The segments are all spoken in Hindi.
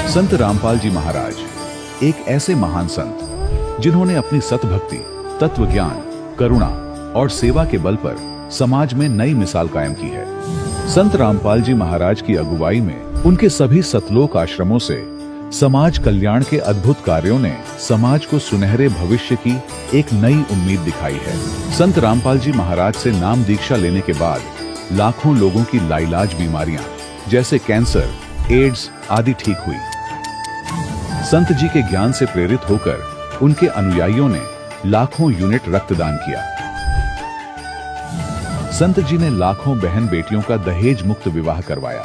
संत रामपाल जी महाराज एक ऐसे महान संत जिन्होंने अपनी सतभक्ति, तत्व ज्ञान, करुणा और सेवा के बल पर समाज में नई मिसाल कायम की है। संत रामपाल जी महाराज की अगुवाई में उनके सभी सतलोक आश्रमों से समाज कल्याण के अद्भुत कार्यों ने समाज को सुनहरे भविष्य की एक नई उम्मीद दिखाई है। संत रामपाल जी महाराज से नाम दीक्षा लेने के बाद लाखों लोगों की लाइलाज बीमारियां जैसे कैंसर, एड्स आदि ठीक हुई। संत जी के ज्ञान से प्रेरित होकर उनके अनुयायियों ने लाखों यूनिट रक्तदान किया। संत जी ने लाखों बहन बेटियों का दहेज मुक्त विवाह करवाया।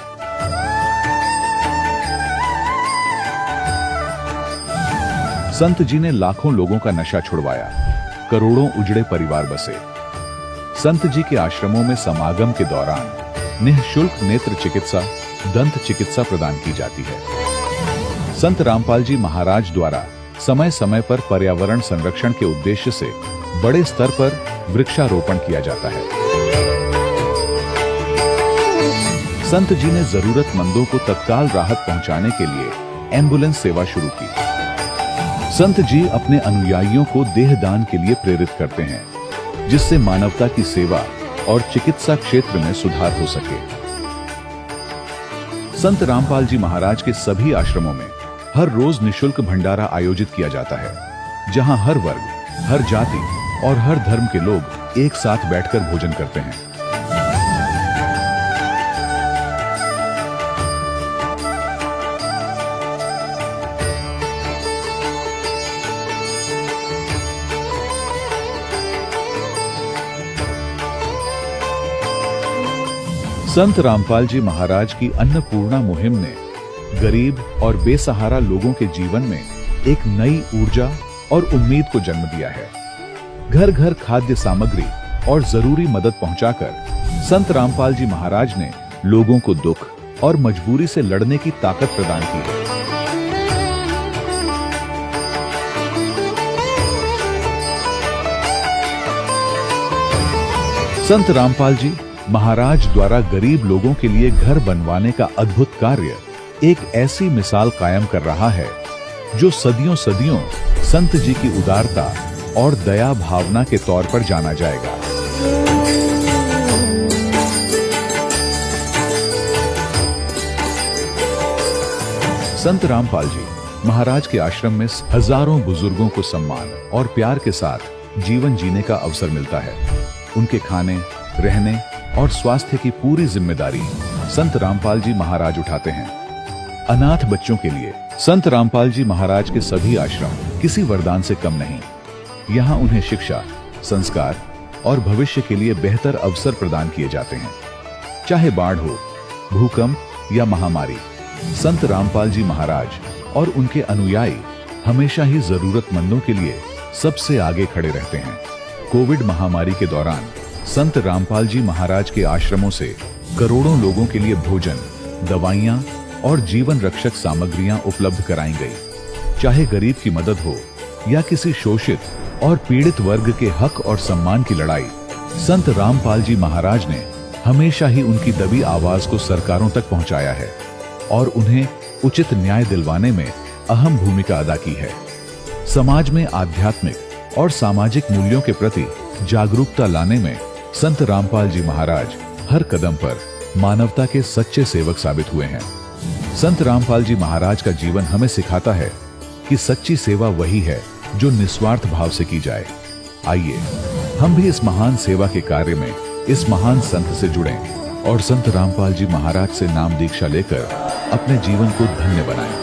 संत जी ने लाखों लोगों का नशा छुड़वाया, करोड़ों उजड़े परिवार बसे। संत जी के आश्रमों में समागम के दौरान निःशुल्क नेत्र चिकित्सा, दंत चिकित्सा प्रदान की जाती है। संत रामपाल जी महाराज द्वारा समय समय पर पर्यावरण संरक्षण के उद्देश्य से बड़े स्तर पर वृक्षारोपण किया जाता है। संत जी ने जरूरतमंदों को तत्काल राहत पहुंचाने के लिए एम्बुलेंस सेवा शुरू की। संत जी अपने अनुयायियों को देहदान के लिए प्रेरित करते हैं, जिससे मानवता की सेवा और चिकित्सा क्षेत्र में सुधार हो सके। संत रामपाल जी महाराज के सभी आश्रमों में हर रोज निःशुल्क भंडारा आयोजित किया जाता है, जहां हर वर्ग, हर जाति और हर धर्म के लोग एक साथ बैठकर भोजन करते हैं। संत रामपाल जी महाराज की अन्नपूर्णा मुहिम ने गरीब और बेसहारा लोगों के जीवन में एक नई ऊर्जा और उम्मीद को जन्म दिया है। घर घर खाद्य सामग्री और जरूरी मदद पहुंचाकर संत रामपाल जी महाराज ने लोगों को दुख और मजबूरी से लड़ने की ताकत प्रदान की है। संत रामपाल जी महाराज द्वारा गरीब लोगों के लिए घर बनवाने का अद्भुत कार्य एक ऐसी मिसाल कायम कर रहा है जो सदियों सदियों संत जी की उदारता और दया भावना के तौर पर जाना जाएगा। संत रामपाल जी महाराज के आश्रम में हजारों बुजुर्गों को सम्मान और प्यार के साथ जीवन जीने का अवसर मिलता है। उनके खाने, रहने और स्वास्थ्य की पूरी जिम्मेदारी संत रामपाल जी महाराज उठाते हैं। अनाथ बच्चों के लिए संत रामपाल जी महाराज के सभी आश्रम किसी वरदान से कम नहीं। यहाँ उन्हें शिक्षा, संस्कार और भविष्य के लिए बेहतर अवसर प्रदान किए जाते हैं। चाहे बाढ़ हो, भूकंप या महामारी, संत रामपाल जी महाराज और उनके अनुयायी हमेशा ही जरूरतमंदों के लिए सबसे आगे खड़े रहते हैं। कोविड महामारी के दौरान संत रामपाल जी महाराज के आश्रमों से करोड़ों लोगों के लिए भोजन, दवाइयां और जीवन रक्षक सामग्रियां उपलब्ध कराई गई। चाहे गरीब की मदद हो या किसी शोषित और पीड़ित वर्ग के हक और सम्मान की लड़ाई, संत रामपाल जी महाराज ने हमेशा ही उनकी दबी आवाज को सरकारों तक पहुंचाया है और उन्हें उचित न्याय दिलवाने में अहम भूमिका अदा की है। समाज में आध्यात्मिक और सामाजिक मूल्यों के प्रति जागरूकता लाने में संत रामपाल जी महाराज हर कदम पर मानवता के सच्चे सेवक साबित हुए हैं। संत रामपाल जी महाराज का जीवन हमें सिखाता है कि सच्ची सेवा वही है जो निस्वार्थ भाव से की जाए। आइए हम भी इस महान सेवा के कार्य में इस महान संत से जुड़ें और संत रामपाल जी महाराज से नाम दीक्षा लेकर अपने जीवन को धन्य बनाएं।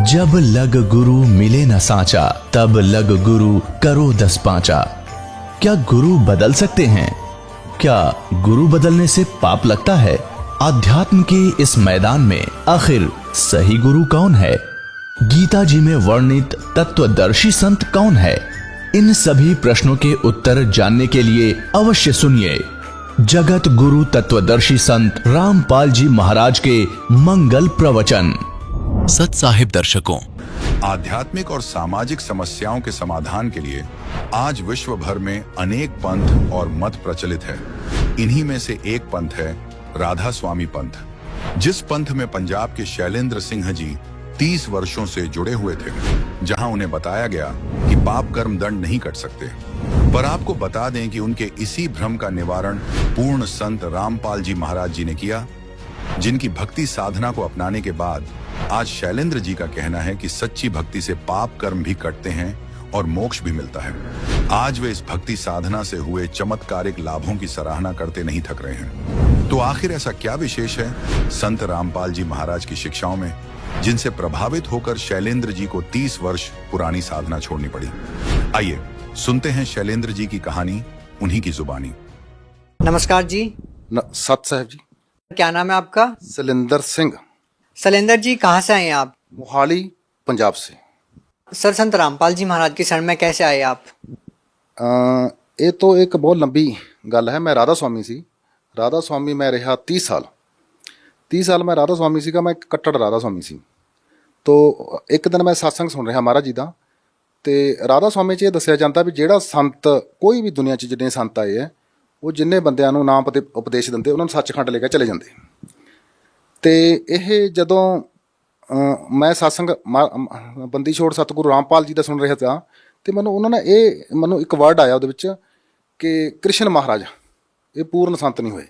जब लग गुरु मिले न साचा, तब लग गुरु करो 10 पांचा। क्या गुरु बदल सकते हैं? क्या गुरु बदलने से पाप लगता है? अध्यात्म के इस मैदान में आखिर सही गुरु कौन है? गीता जी में वर्णित तत्वदर्शी संत कौन है? इन सभी प्रश्नों के उत्तर जानने के लिए अवश्य सुनिए जगत गुरु तत्वदर्शी संत रामपाल जी महाराज के मंगल प्रवचन। सत साहिब दर्शकों, आध्यात्मिक और सामाजिक समस्याओं के समाधान के लिए आज विश्व भर में अनेक पंथ और मत प्रचलित है। इन्हीं में से एक पंथ है राधा स्वामी पंथ, जिस पंथ में पंजाब के शैलेंद्र सिंह जी 30 वर्षों से जुड़े हुए थे, जहां उन्हें बताया गया कि पाप कर्म दंड नहीं कट सकते। पर आपको बता दें कि उनके इसी भ्रम का निवारण पूर्ण संत रामपाल जी महाराज जी ने किया, जिनकी भक्ति साधना को अपनाने के बाद आज शैलेंद्र जी का कहना है कि सच्ची भक्ति से पाप कर्म भी कटते हैं और मोक्ष भी मिलता है। आज वे इस भक्ति साधना से हुए चमत्कारिक लाभों की सराहना करते नहीं थक रहे हैं। तो आखिर ऐसा क्या विशेष है संत रामपाल जी महाराज की शिक्षाओं में, जिनसे प्रभावित होकर शैलेंद्र जी को 30 वर्ष पुरानी साधना छोड़नी पड़ी? आइए सुनते हैं शैलेंद्र जी की कहानी उन्हीं की जुबानी। नमस्कार जी। सत साहब जी। क्या नाम है आपका? शैलेंद्र सिंह। शैलेंद्र जी, कहाँ से आए आप? मोहाली, पंजाब से। सर, संत रामपाल जी महाराज की शरण में कैसे आए आप? ये तो एक बहुत लंबी गल है। मैं राधा स्वामी सी। राधा स्वामी मैं रहा 30 साल। 30 साल मैं राधा स्वामी सीगा। मैं एक कट्टर राधा स्वामी सी। तो एक दिन मैं सत्संग सुन रहा महाराज जी का, तो राधा स्वामी 'ਚ ਇਹ ਦੱਸਿਆ ਜਾਂਦਾ ਵੀ ਜਿਹੜਾ ਸੰਤ ਕੋਈ ਵੀ ਦੁਨੀਆ 'ਚ ਜਿੰਨੇ ਸੰਤ ਆਏ ਹੈ, ਉਹ ਜਿੰਨੇ ਬੰਦਿਆਂ ਨੂੰ ਨਾਮ ਅਤੇ ਉਪਦੇਸ਼ ਦਿੰਦੇ ਉਹਨਾਂ ਨੂੰ ਸੱਚਖੰਡ ਲੈ ਕੇ ਚਲੇ ਜਾਂਦੇ। ਤੇ ਇਹ ਜਦੋਂ ਮੈਂ ਸਤਸੰਗ ਬੰਦੀ ਛੋੜ ਸਤਿਗੁਰੂ ਰਾਮਪਾਲ ਜੀ ਦਾ ਸੁਣ ਰਿਹਾ ਤਾਂ, ਤੇ ਮੈਨੂੰ ਇੱਕ ਵਰਡ ਆਇਆ ਉਹਦੇ ਵਿੱਚ ਕਿ ਕ੍ਰਿਸ਼ਨ ਮਹਾਰਾਜ ਇਹ ਪੂਰਨ ਸੰਤ ਨਹੀਂ ਹੋਏ,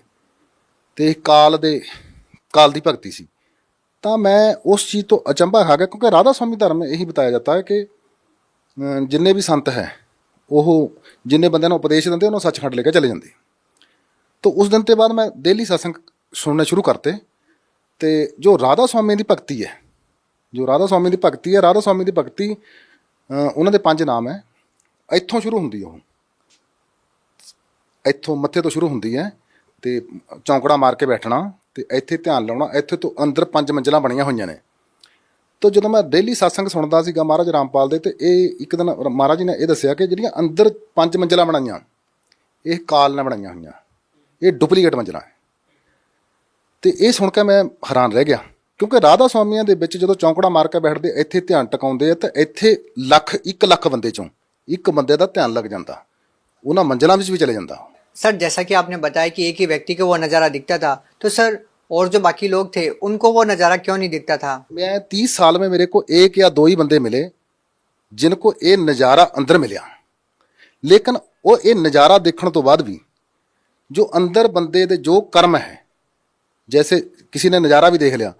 ਤੇ ਕਾਲ ਦੀ ਭਗਤੀ ਸੀ। ਤਾਂ ਮੈਂ ਉਸ ਚੀਜ਼ ਤੋਂ ਅਚੰਭਾ ਖਾ ਗਿਆ, ਕਿਉਂਕਿ ਰਾਧਾ ਸਵਾਮੀ ਧਰਮ ਇਹੀ ਬਤਾਇਆ ਜਾਂਦਾ ਹੈ ਕਿ ਜਿੰਨੇ ਵੀ ਸੰਤ ਹੈ ਉਹ ਜਿੰਨੇ ਬੰਦਿਆਂ ਨੂੰ ਉਪਦੇਸ਼ ਦਿੰਦੇ ਉਹਨੂੰ ਸੱਚਖੰਡ ਲੈ ਕੇ ਚਲੇ ਜਾਂਦੇ। ਤਾਂ ਉਸ ਦਿਨ ਤੋਂ ਬਾਅਦ ਮੈਂ ਡੇਲੀ ਸਤਸੰਗ ਸੁਣਨੇ ਸ਼ੁਰੂ ਕਰਤੇ। ਤੇ ਜੋ ਰਾਧਾ ਸਵਾਮੀ ਦੀ ਭਗਤੀ ਹੈ, ਰਾਧਾ ਸਵਾਮੀ ਦੀ ਭਗਤੀ ਉਹਨਾਂ ਦੇ 5 ਨਾਮ ਹੈ। ਇੱਥੋਂ ਸ਼ੁਰੂ ਹੁੰਦੀ ਹੈ, ਉਹ ਇੱਥੋਂ ਮੱਥੇ ਤੋਂ ਸ਼ੁਰੂ ਹੁੰਦੀ ਹੈ, ਤੇ ਚੌਂਕੜਾ ਮਾਰ ਕੇ ਬੈਠਣਾ, ਤੇ ਇੱਥੇ ਧਿਆਨ ਲਾਉਣਾ। ਇੱਥੇ ਤੋਂ ਅੰਦਰ 5 ਮੰਜ਼ਿਲਾਂ ਬਣੀਆਂ ਹੋਈਆਂ ਨੇ। ਤਾਂ ਜਦੋਂ ਮੈਂ ਡੇਲੀ ਸਤਸੰਗ ਸੁਣਦਾ ਸੀਗਾ ਮਹਾਰਾਜ ਰਾਮਪਾਲ ਦੇ, ਤੇ ਇਹ ਇੱਕ ਦਿਨ ਮਹਾਰਾਜ ਜੀ ਨੇ ਇਹ ਦੱਸਿਆ ਕਿ ਜਿਹੜੀਆਂ ਅੰਦਰ 5 ਮੰਜ਼ਿਲਾਂ ਬਣਾਈਆਂ, ਇਹ ਕਾਲ ਨੇ ਬਣਾਈਆਂ ਹੋਈਆਂ, ਇਹ ਡੁਪਲੀਕੇਟ ਮੰਜ਼ਿਲਾਂ ਹੈ। ਤੇ ਇਹ ਸੁਣ ਕੇ ਮੈਂ ਹੈਰਾਨ ਰਹਿ ਗਿਆ, ਕਿਉਂਕਿ ਰਾਧਾ ਸਵਾਮੀਆਂ ਦੇ ਵਿੱਚ ਜਦੋਂ ਚੌਂਕੜਾ ਮਾਰ ਕੇ ਬੈਠਦੇ, ਇੱਥੇ ਧਿਆਨ ਟਿਕਾਉਂਦੇ ਆ, ਤਾਂ ਇੱਥੇ 1 ਲੱਖ ਬੰਦੇ ਚੋਂ ਇੱਕ ਬੰਦੇ ਦਾ ਧਿਆਨ ਲੱਗ ਜਾਂਦਾ, ਉਹਨਾਂ ਮੰਜ਼ਿਲਾਂ ਵਿੱਚ ਵੀ ਚਲੇ ਜਾਂਦਾ। सर, जैसा कि आपने बताया कि एक ही व्यक्ति को वो नज़ारा दिखता था, तो सर और जो बाकी लोग थे उनको वो नज़ारा क्यों नहीं दिखता था? मैं 30 साल में मेरे को 1 या 2 ही बंदे मिले जिनको ये नज़ारा अंदर मिलिया, लेकिन वो ये नज़ारा देखने तो बाद भी जो अंदर बंदे दे जो कर्म है, जैसे किसी ने नज़ारा भी देख लिया,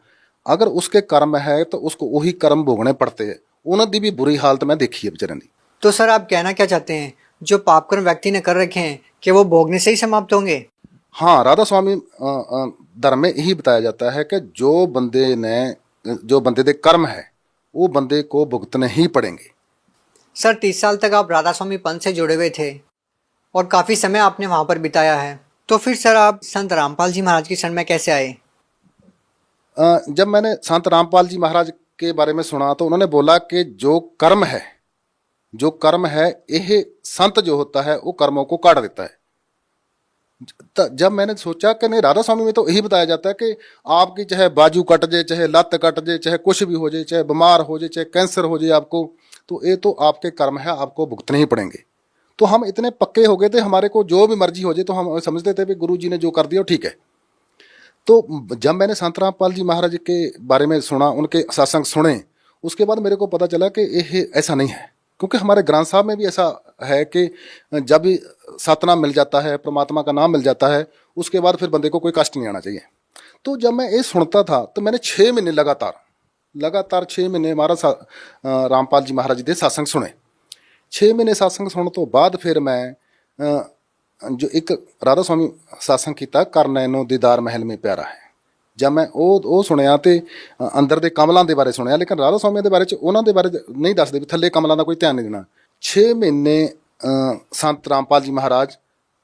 अगर उसके कर्म है तो उसको वही कर्म भोगने पड़ते हैं। उन्होंने भी बुरी हालत मैं देखी है बेचारे की। तो सर आप कहना क्या चाहते हैं, जो पापकर्म व्यक्ति ने कर रखे हैं कि वो भोगने से ही समाप्त होंगे? हाँ, राधा स्वामी धर्म में यही बताया जाता है कि जो बंदे दे कर्म है वो बंदे को भुगतने ही पड़ेंगे। सर, 30 साल तक आप राधा स्वामी पंथ से जुड़े हुए थे और काफ़ी समय आपने वहाँ पर बिताया है, तो फिर सर आप संत रामपाल जी महाराज की शरण में कैसे आए? जब मैंने संत रामपाल जी महाराज के बारे में सुना तो उन्होंने बोला कि जो कर्म है यह संत जो होता है वो कर्मों को काट देता है। तो जब मैंने सोचा कि नहीं, राधा स्वामी में तो यही बताया जाता है कि आपकी चाहे बाजू कट जाए, चाहे लत कट जाए, चाहे कुछ भी हो जाए, चाहे बीमार हो जाए, चाहे कैंसर हो जाए आपको, तो ये तो आपके कर्म है, आपको भुगतने ही पड़ेंगे। तो हम इतने पक्के हो गए थे, हमारे को जो भी मर्जी हो जाए तो हम समझते थे कि गुरु जी ने जो कर दिया ठीक है। तो जब मैंने संत रामपाल जी महाराज के बारे में सुना, उनके सत्संग सुने, उसके बाद मेरे को पता चला कि ये ऐसा नहीं है, क्योंकि हमारे ग्रंथ साहब में भी ऐसा है कि जब भी सतनाम मिल जाता है, परमात्मा का नाम मिल जाता है, उसके बाद फिर बंदे को कोई कष्ट नहीं आना चाहिए। तो जब मैं ये सुनता था तो मैंने 6 महीने लगातार 6 महीने महाराज रामपाल जी महाराज जी के सत्संग सुने। 6 महीने सत्संग सुनने तो बाद फिर मैं जो एक राधा स्वामी सत्संग किया, कर नैनो दीदार महल में प्यारा है, ਜਦ ਮੈਂ ਉਹ ਸੁਣਿਆ ਤੇ ਅੰਦਰ ਦੇ ਕਮਲਾਂ ਦੇ ਬਾਰੇ ਸੁਣਿਆ, ਲੇਕਿਨ ਰਾਧਾ ਸਵਾਮੀ ਦੇ ਬਾਰੇ ਚ ਉਹਨਾਂ ਦੇ ਬਾਰੇ ਨਹੀਂ ਦੱਸਦੇ ਵੀ ਥੱਲੇ ਕਮਲਾਂ ਦਾ ਕੋਈ ਧਿਆਨ ਨਹੀਂ ਦੇਣਾ। 6 ਮਹੀਨੇ ਸੰਤ रामपाल जी महाराज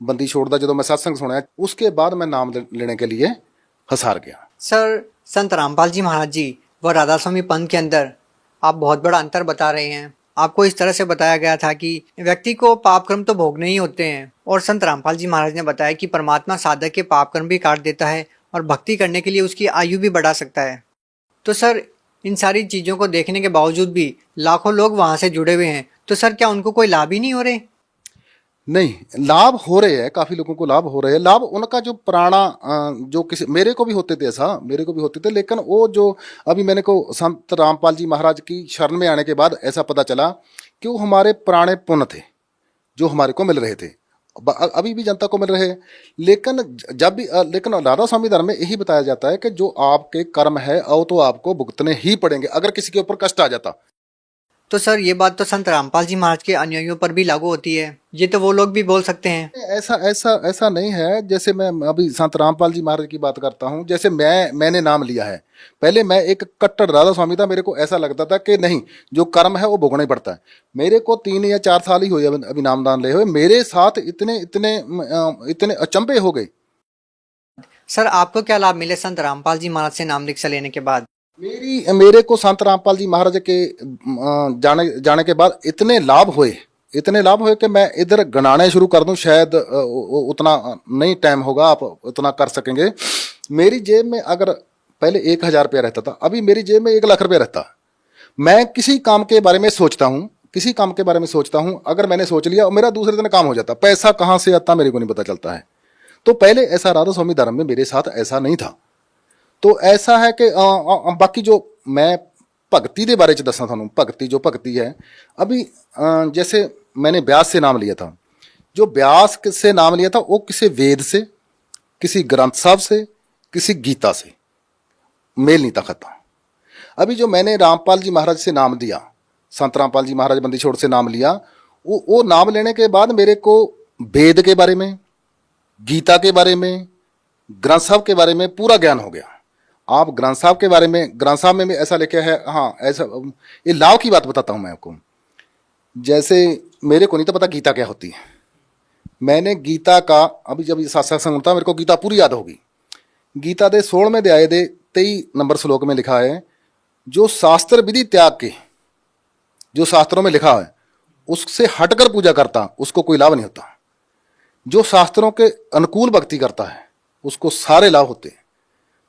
बंदी छोड़ ਦਾ ਜਦੋਂ मैं सत्संग सुना, उसके बाद मैं नाम लेने के लिए हसार गया। सर, संत रामपाल जी महाराज जी व राधा स्वामी पंथ के अंदर आप बहुत बड़ा अंतर बता रहे हैं। आपको इस तरह से बताया गया था कि व्यक्ति को पाप कर्म तो भोगने ही होते हैं, और संत रामपाल जी महाराज ने बताया कि परमात्मा साधक के पाप कर्म भी काट देता है और भक्ति करने के लिए उसकी आयु भी बढ़ा सकता है। तो सर, इन सारी चीज़ों को देखने के बावजूद भी लाखों लोग वहाँ से जुड़े हुए हैं, तो सर क्या उनको कोई लाभ ही नहीं हो रहे? नहीं, लाभ हो रहे हैं, काफ़ी लोगों को लाभ हो रहे हैं। लाभ उनका जो पुराना जो किसी मेरे को भी होते थे, ऐसा मेरे को भी होते थे, लेकिन वो जो अभी मैंने को संत रामपाल जी महाराज की शरण में आने के बाद ऐसा पता चला कि वो हमारे पुराने पुण्य थे जो हमारे को मिल रहे थे, अभी भी जनता को मिल रहे हैं। लेकिन जब भी लेकिन राधा स्वामी धर्म में यही बताया जाता है कि जो आपके कर्म है वो तो आपको भुगतने ही पड़ेंगे अगर किसी के ऊपर कष्ट आ जाता। तो सर, ये बात तो संत रामपाल जी महाराज के अनुयायियों पर भी लागू होती है, ये तो वो लोग भी बोल सकते हैं। ऐसा ऐसा ऐसा नहीं है। जैसे मैं अभी संत रामपाल जी महाराज की बात करता हूँ, जैसे मैंने नाम लिया है, पहले मैं एक कट्टर राधा स्वामी था, मेरे को ऐसा लगता था कि नहीं, जो कर्म है वो भोगना ही पड़ता है। मेरे को 3 या 4 साल ही हुए अभी नामदान ले हुए, मेरे साथ इतने इतने इतने अचंभे हो गए। सर, आपको क्या लाभ मिले संत रामपाल जी महाराज से नाम दीक्षा लेने के बाद? मेरे को संत रामपाल जी महाराज के जाने के बाद इतने लाभ हुए कि मैं इधर गणाने शुरू कर दूं, शायद उतना नहीं टाइम होगा आप उतना कर सकेंगे। मेरी जेब में अगर पहले 1000 रुपया रहता था, अभी मेरी जेब में 1 लाख रुपया रहता। मैं किसी काम के बारे में सोचता हूँ, अगर मैंने सोच लिया और मेरा दूसरे दिन काम हो जाता, पैसा कहाँ से आता मेरे को नहीं पता चलता है। तो पहले ऐसा राधा स्वामी धर्म में मेरे साथ ऐसा नहीं था। तो ऐसा है कि बाकी जो मैं भगती के बारे च दसा थानू, भगती है अभी जैसे मैंने व्यास से नाम लिया था, जो व्यास से नाम लिया था वो किसी वेद से, किसी ग्रंथ साहब से, किसी गीता से मेल नहीं था खाता। अभी जो मैंने रामपाल जी महाराज से नाम दिया, संत रामपाल जी महाराज बंदी छोड़ से नाम लिया, वो नाम लेने के बाद मेरे को वेद के बारे में, गीता के बारे में, ग्रंथ साहब के बारे में पूरा ज्ञान हो गया। आप ग्रंथ साहब के बारे में, ग्रंथ साहब में भी ऐसा लिखा है, हाँ ऐसा, ये लाभ की बात बताता हूँ मैं आपको। जैसे मेरे को नहीं तो पता गीता क्या होती है, मैंने गीता का अभी जब सत्संग सुनता मेरे को गीता पूरी याद होगी। गीता दे 16वें अध्याय दे 23 नंबर श्लोक में लिखा है, जो शास्त्र विधि त्याग के, जो शास्त्रों में लिखा है उससे हटकर पूजा करता उसको कोई लाभ नहीं होता। जो शास्त्रों के अनुकूल भक्ति करता है उसको सारे लाभ होते हैं।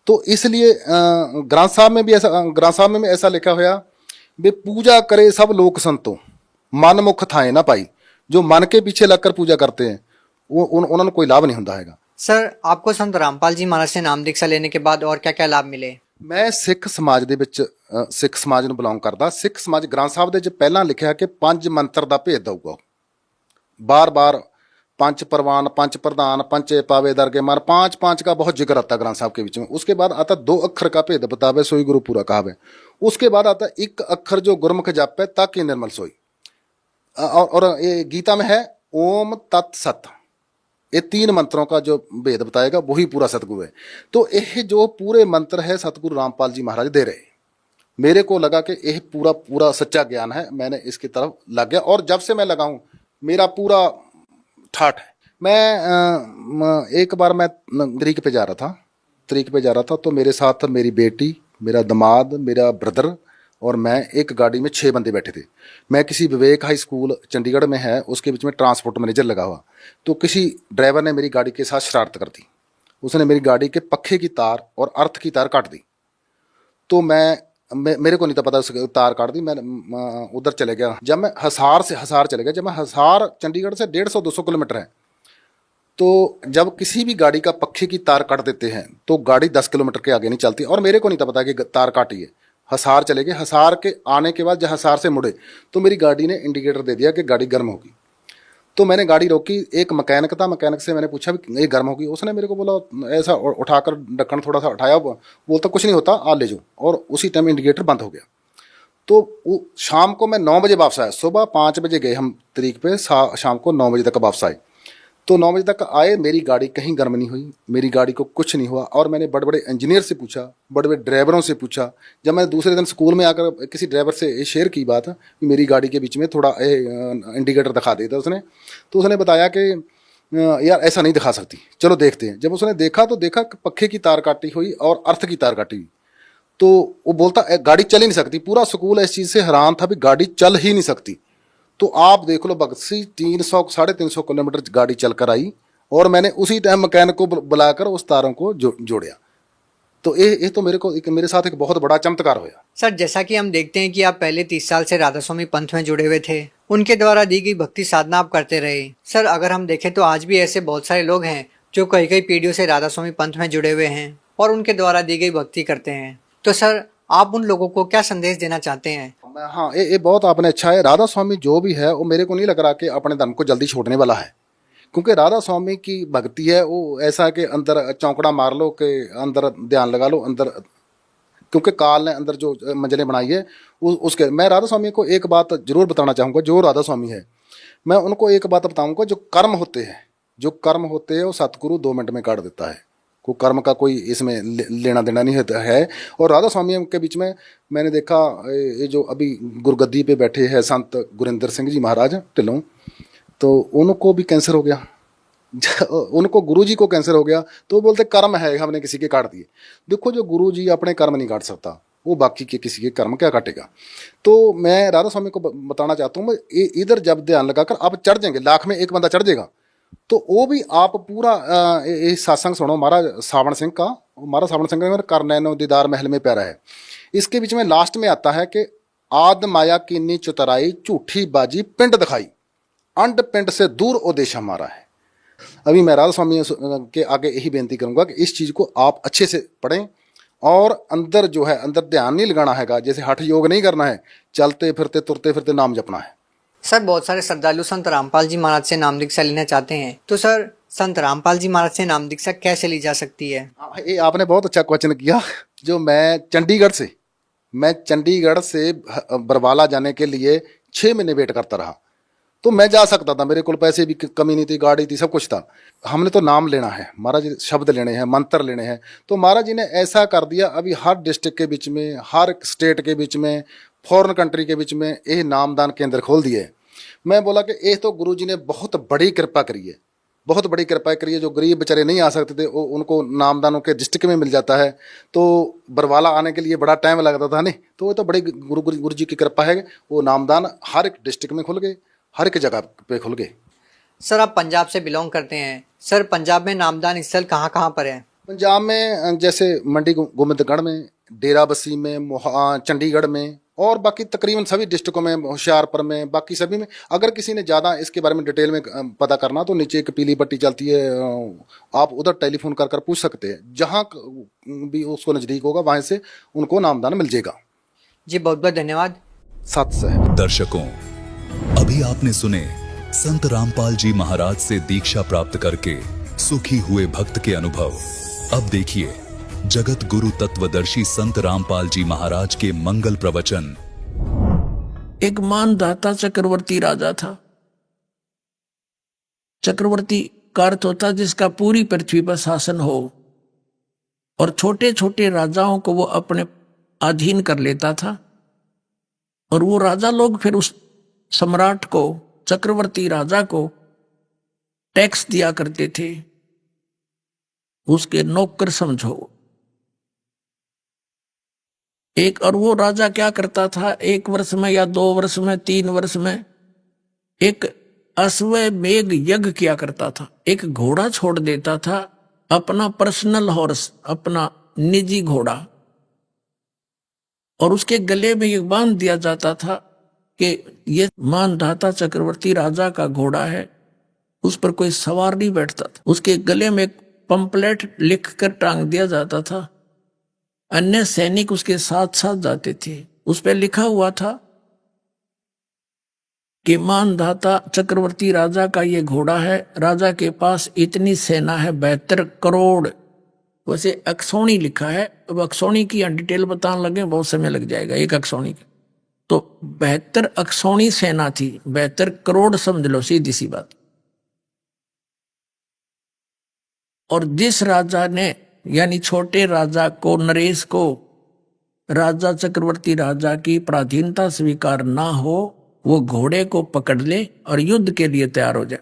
तो इसलिए ग्रंथ साहब में भी ऐसा लिखा हुआ वे पूजा करे सब लोक संतो मन मुख थाए ना पाई। जो मन के पीछे लगकर पूजा करते हैं वो उन्होंने कोई लाभ नहीं होता है। सर, आपको संत रामपाल जी महाराज से नाम दीक्षा लेने के बाद और क्या क्या लाभ मिले? मैं सिख समाज ਦੇ ਵਿੱਚ सिख समाज ਨੂੰ ਬਿਲੋਂਗ ਕਰਦਾ। सिख समाज ग्रंथ साहब ਦੇ ਵਿੱਚ ਪਹਿਲਾਂ ਲਿਖਿਆ ਕਿ 5 ਮੰਤਰ ਦਾ ਭੇਦ ਦਊਗਾ, बार-बार पंच परवान, पंच प्रधान, पंचे पावे दरगे मान, 5 का बहुत जिक्र आता है ग्रंथ साहब के बीच में। उसके बाद आता 2 अक्षर का भेद बतावे सोई गुरु पूरा कहावे। उसके बाद आता 1 अक्षर जो गुरमुख जापे ताकि निर्मल सोई। और ये गीता में है ओम तत् सत, ये 3 मंत्रों का जो भेद बताएगा वही पूरा सतगुरु है। तो यह जो पूरे मंत्र है सतगुरु रामपाल जी महाराज दे रहे। मेरे को लगा कि यह पूरा सच्चा ज्ञान है, मैंने इसकी तरफ लग गया और जब से मैं लगा हूँ मेरा पूरा ठाठ है। मैं एक बार मैं तरीक पे जा रहा था तो मेरे साथ मेरी बेटी, मेरा दामाद, मेरा ब्रदर और मैं एक गाड़ी में 6 बंदे बैठे थे। मैं किसी विवेक हाई स्कूल चंडीगढ़ में है उसके बीच में ट्रांसपोर्ट मैनेजर लगा हुआ, तो किसी ड्राइवर ने मेरी गाड़ी के साथ शरारत कर दी। उसने मेरी गाड़ी के पखे की तार और अर्थ की तार काट दी। तो मेरे को नहीं था पता उसकी तार काट दी। मैं उधर चले गया। जब मैं हिसार चले गया, जब मैं हिसार चंडीगढ़ से 150-200 किलोमीटर है, तो जब किसी भी गाड़ी का पक्षी की तार काट देते हैं तो गाड़ी 10 किलोमीटर के आगे नहीं चलती। और मेरे को नहीं था पता कि तार काटी है। हिसार चले गए। हिसार के आने के बाद जब हिसार से मुड़े तो मेरी गाड़ी ने इंडिकेटर दे दिया कि गाड़ी गर्म होगी। तो मैंने गाड़ी रोकी। एक मैकेनिक था, मैकेनिक से मैंने पूछा भी ये गर्म होगी। उसने मेरे को बोला, ऐसा उठाकर ढक्कन थोड़ा सा उठाया, बोलता कुछ नहीं होता, आ ले जाओ। और उसी टाइम इंडिकेटर बंद हो गया। तो वो शाम को मैं 9 बजे वापस आया। सुबह 5 बजे गए हम तरीक पे, शाम को 9 बजे तक वापस आए। तो 9 बजे तक आए, मेरी गाड़ी कहीं गर्म नहीं हुई, मेरी गाड़ी को कुछ नहीं हुआ। और मैंने बड़े बड़े इंजीनियर से पूछा, बड़े बड़े ड्राइवरों से पूछा। जब मैं दूसरे दिन स्कूल में आकर किसी ड्राइवर से ये शेयर की बात कि मेरी गाड़ी के बीच में थोड़ा इंडिकेटर दिखा देता उसने, तो उसने बताया कि यार ऐसा नहीं दिखा सकती, चलो देखते हैं। जब उसने देखा तो देखा कि पक्खे की तार काटी हुई और अर्थ की तार काटी हुई। तो वो बोलता गाड़ी चल ही नहीं सकती। पूरा स्कूल इस चीज़ से हैरान था भी गाड़ी चल ही नहीं सकती। तो आप देख लो बक्सी 300 350 किलोमीटर गाड़ी चलकर आई, और मैंने उसी टाइम मैकेनिक को बुलाकर उस तारों को जोड़िया। तो ये तो मेरे साथ एक बहुत बड़ा चमत्कार हुआ। सर, जैसा कि हम देखते हैं कि आप पहले 30 साल से राधा स्वामी पंथ में जुड़े हुए थे, उनके द्वारा दी गई भक्ति साधना आप करते रहे। सर, अगर हम देखें तो आज भी ऐसे बहुत सारे लोग हैं जो कई कई पीढ़ियों से राधा स्वामी पंथ में जुड़े हुए हैं और उनके द्वारा दी गई भक्ति करते हैं। तो सर, आप उन लोगों को क्या संदेश देना चाहते हैं? हाँ, ये बहुत आपने अच्छा है। राधा स्वामी जो भी है वो मेरे को नहीं लग रहा कि अपने धर्म को जल्दी छोड़ने वाला है, क्योंकि राधा स्वामी की भक्ति है वो ऐसा कि अंदर चौंकड़ा मार लो, के अंदर ध्यान लगा लो अंदर, क्योंकि काल ने अंदर जो मंजिलें बनाई है उसके। मैं राधा स्वामी को एक बात जरूर बताना चाहूँगा, जो राधा स्वामी है मैं उनको एक बात बताऊँगा, जो कर्म होते हैं वो सतगुरु 2 मिनट में काट देता है। कोई कर्म का कोई इसमें लेना देना नहीं होता है। और राधा स्वामी के बीच में मैंने देखा, ये जो अभी गुरगद्दी पे बैठे हैं संत गुरिंदर सिंह जी महाराज ढिल्लों, तो उनको भी कैंसर हो गया। उनको गुरुजी को कैंसर हो गया, तो वो बोलते कर्म है, हमने किसी के काट दिए। देखो, जो गुरुजी अपने कर्म नहीं काट सकता, वो बाकी के किसी के कर्म क्या काटेगा। तो मैं राधा स्वामी को बताना चाहता हूँ, इधर जब ध्यान लगाकर आप चढ़ जाएंगे, लाख में एक बंदा चढ़ जाएगा, तो वो भी आप पूरा ये सत्संग सुनो महाराज सावण सिंह का। महाराज सावण सिंह का कर नैनो दीदार महल में प्यारा है। इसके बीच में लास्ट में आता है कि आद माया कीनी चुतराई, झूठी बाजी पिंड दिखाई, अंड पिंड से दूर ओ देश हमारा है। अभी मैं राधा स्वामी के आगे यही बेनती करूंगा कि इस चीज़ को आप अच्छे से पढ़ें, और अंदर जो है अंदर ध्यान नहीं लगाना है, जैसे हठ योग नहीं करना है, चलते फिरते तुरते फिरते नाम जपना है। सर, बहुत सारे श्रद्धालु संत रामपाल जी महाराज से नाम दीक्षा लेना चाहते हैं, तो सर संत रामपाल जी महाराज से नाम दीक्षा कैसे ली जा सकती है? ये आपने बहुत अच्छा क्वेश्चन किया। जो मैं चंडीगढ़ से बरवाला जाने के लिए 6 महीने वेट करता रहा, तो मैं जा सकता था, मेरे को पैसे भी कमी नहीं थी, गाड़ी थी, सब कुछ था। हमने तो नाम लेना है महाराज, शब्द लेने हैं, मंत्र लेने हैं। तो महाराज जी ने ऐसा कर दिया, अभी हर डिस्ट्रिक्ट के बीच में, हर स्टेट के बीच में, फॉरेन कंट्री के बीच में ये नामदान केंद्र खोल दिए। मैं बोला कि ये तो गुरु जी ने बहुत बड़ी कृपा करी है, बहुत बड़ी कृपा करी है। जो गरीब बेचारे नहीं आ सकते थे, उनको नामदानों के डिस्ट्रिक्ट में मिल जाता है। तो बरवाला आने के लिए बड़ा टाइम लगता था नहीं, तो वो तो बड़ी गुरु जी की कृपा है। वो नामदान हर एक डिस्ट्रिक्ट में खुल गए, हर एक जगह पे खुल गए। सर, आप पंजाब से बिलोंग करते हैं। सर, पंजाब में नामदान स्थल कहाँ कहाँ पर है? पंजाब में जैसे मंडी गोबिंदगढ़ में, डेरा बस्सी में, चंडीगढ़ में, और बाकी तकरीबन सभी डिस्ट्रिक्टों में, होशियारपुर में, बाकी सभी में। अगर किसी ने ज़्यादा इसके बारे में डिटेल में पता करना, तो नीचे एक पीली पट्टी चलती है, आप उधर टेलीफोन कर पूछ सकते हैं। जहाँ भी उसको नज़दीक होगा वहाँ से उनको नामदान मिल जाएगा। जी, बहुत बहुत धन्यवाद। सत साहब। दर्शकों, अभी आपने सुने संत रामपाल जी महाराज से दीक्षा प्राप्त करके सुखी हुए भक्त के अनुभव। अब देखिए जगत गुरु तत्वदर्शी संत रामपाल जी महाराज के मंगल प्रवचन। एक मानदाता चक्रवर्ती राजा था। चक्रवर्ती का अर्थ होता जिसका पूरी पृथ्वी पर शासन हो, और छोटे छोटे राजाओं को वो अपने अधीन कर लेता था। और वो राजा लोग फिर उस सम्राट को, चक्रवर्ती राजा को टैक्स दिया करते थे, उसके नौकर समझो। और वो राजा क्या करता था, 1 वर्ष में या 2 वर्ष में, 3 वर्ष में एक अश्वमेध यज्ञ किया करता था। एक घोड़ा छोड़ देता था, अपना पर्सनल हॉर्स, अपना निजी घोड़ा, और उसके गले में ये बांध दिया जाता था कि ये मानधाता चक्रवर्ती राजा का घोड़ा है, उस पर कोई सवार नहीं बैठता था। उसके गले में एक पंपलेट लिख कर टांग दिया जाता था। अन्य सैनिक उसके साथ साथ जाते थे। उस पर लिखा हुआ था कि मानधाता चक्रवर्ती राजा का ये घोड़ा है, राजा के पास इतनी सेना है 72 करोड़। वैसे अक्सौणी लिखा है, अब अक्सौणी की डिटेल बताने लगे बहुत समय लग जाएगा एक अक्सौणी का। तो 72 अक्सौणी सेना थी, 72 करोड़ समझ लो, सीधी सी बात। और जिस राजा ने यानी छोटे राजा को, नरेश को, राजा चक्रवर्ती राजा की पराधीनता स्वीकार ना हो, वो घोड़े को पकड़ ले और युद्ध के लिए तैयार हो जाए।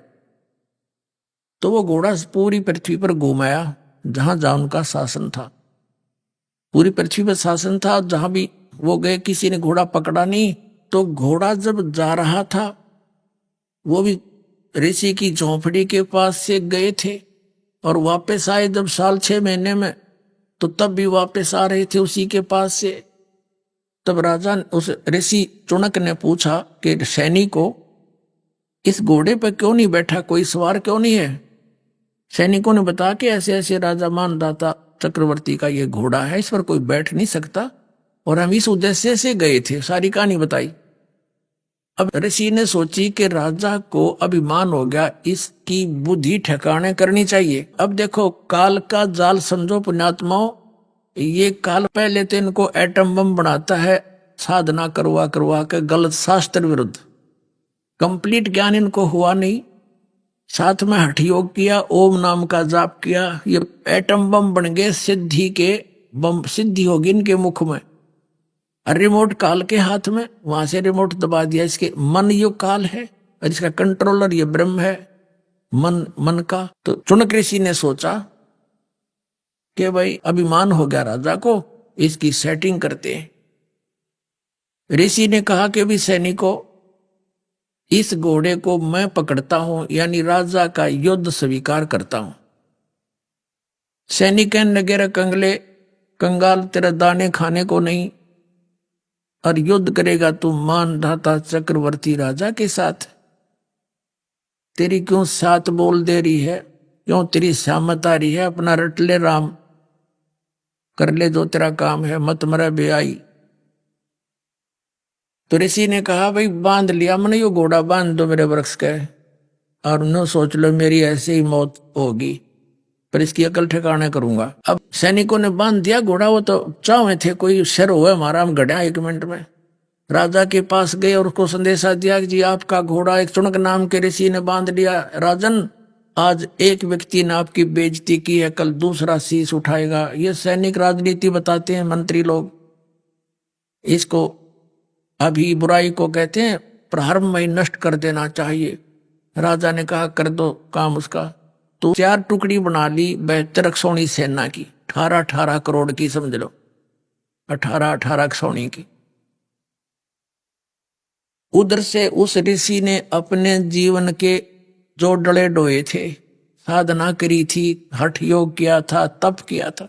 तो वो घोड़ा पूरी पृथ्वी पर घुमाया जहां जहां उनका शासन था। पूरी पृथ्वी पर शासन था, जहां भी वो गए किसी ने घोड़ा पकड़ा नहीं। तो घोड़ा जब जा रहा था, वो भी ऋषि की झोंपड़ी के पास से गए थे और वापस आए जब 6 महीने में, तो तब भी वापस आ रहे थे उसी के पास से। तब राजा उस ऋषि चुनक ने पूछा कि सैनिकों, इस घोड़े पर क्यों नहीं बैठा, कोई सवार क्यों नहीं है? सैनिकों ने बताया कि ऐसे ऐसे राजा मानदाता चक्रवर्ती का ये घोड़ा है, इस पर कोई बैठ नहीं सकता और हम इस उद्देश्य से गए थे। सारी कहानी बताई। अब ऋषि ने सोची कि राजा को अभिमान हो गया, इसकी बुद्धि ठिकाने करनी चाहिए। अब देखो, काल का जाल समझो पुण्यात्माओं। ये काल पहले तो इनको एटम बम बनाता है, साधना करवा करवा के, गलत शास्त्र विरुद्ध। कंप्लीट ज्ञान इनको हुआ नहीं, साथ में हठ योग किया, ओम नाम का जाप किया, ये एटम बम बन गए, सिद्धि के बम, सिद्धि होगी इनके मुख में। और रिमोट काल के हाथ में, वहां से रिमोट दबा दिया। इसके मन युग काल है और इसका कंट्रोलर ये ब्रह्म है, मन का। तो चुनक ऋषि ने सोचा कि भाई अभिमान हो गया राजा को, इसकी सेटिंग करते हैं। ऋषि ने कहा कि भी सैनिकों, इस घोड़े को मैं पकड़ता हूं, यानी राजा का युद्ध स्वीकार करता हूं। सैनिक नगेरा कंगले कंगाल, तेरा दाने खाने को नहीं, और युद्ध करेगा तू मानधाता चक्रवर्ती राजा के साथ। तेरी क्यों साथ बोल दे रही है, क्यों तेरी सहमत आ रही है? अपना रट ले राम, कर ले जो तेरा काम है, मत मरे बेआई। तो ऋषि ने कहा भाई बांध लिया मैंने, यो घोड़ा बांध दो मेरे वृक्ष के, और न सोच लो मेरी ऐसे ही मौत होगी, पर इसकी अकल ठिकाने करूंगा। अब सैनिकों ने बांध दिया घोड़ा। वो तो चाहे थे कोई शर हुआ हमारा, हम गढ़ा 1 मिनट में। राजा के पास गए और उसको संदेशा दिया कि जी आपका घोड़ा एक चुनक नाम के ऋषि ने बांध लिया। राजन, आज एक व्यक्ति ने आपकी बेइज्जती की है, कल दूसरा शीश उठाएगा। ये सैनिक राजनीति बताते हैं मंत्री लोग, इसको अभी बुराई को कहते हैं प्रारंभ में नष्ट कर देना चाहिए। राजा ने कहा कर दो काम उसका। तो 4 टुकड़ी बना ली 72 अक्षौणी सेना की, 18-18 करोड़ की समझ लो, 18-18 अक्षौणी की। उधर से उस ऋषि ने अपने जीवन के जो डले डोए थे, साधना करी थी, हठ योग किया था, तप किया था,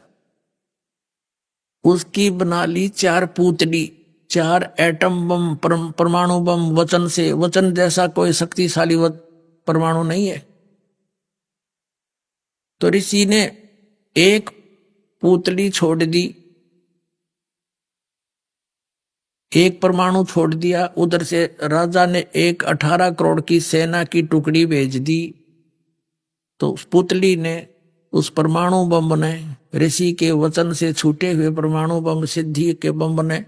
उसकी बना ली 4 पूतली, 4 एटम बम, परमाणु बम। वचन से, वचन जैसा कोई शक्तिशाली परमाणु नहीं है। तो ऋषि ने एक पूतली छोड़ दी, एक परमाणु छोड़ दिया। उधर से राजा ने एक 18 करोड़ की सेना की टुकड़ी भेज दी। तो उस पुतली ने, उस परमाणु बम ने, ऋषि के वचन से छूटे हुए परमाणु बम, सिद्धि के बम ने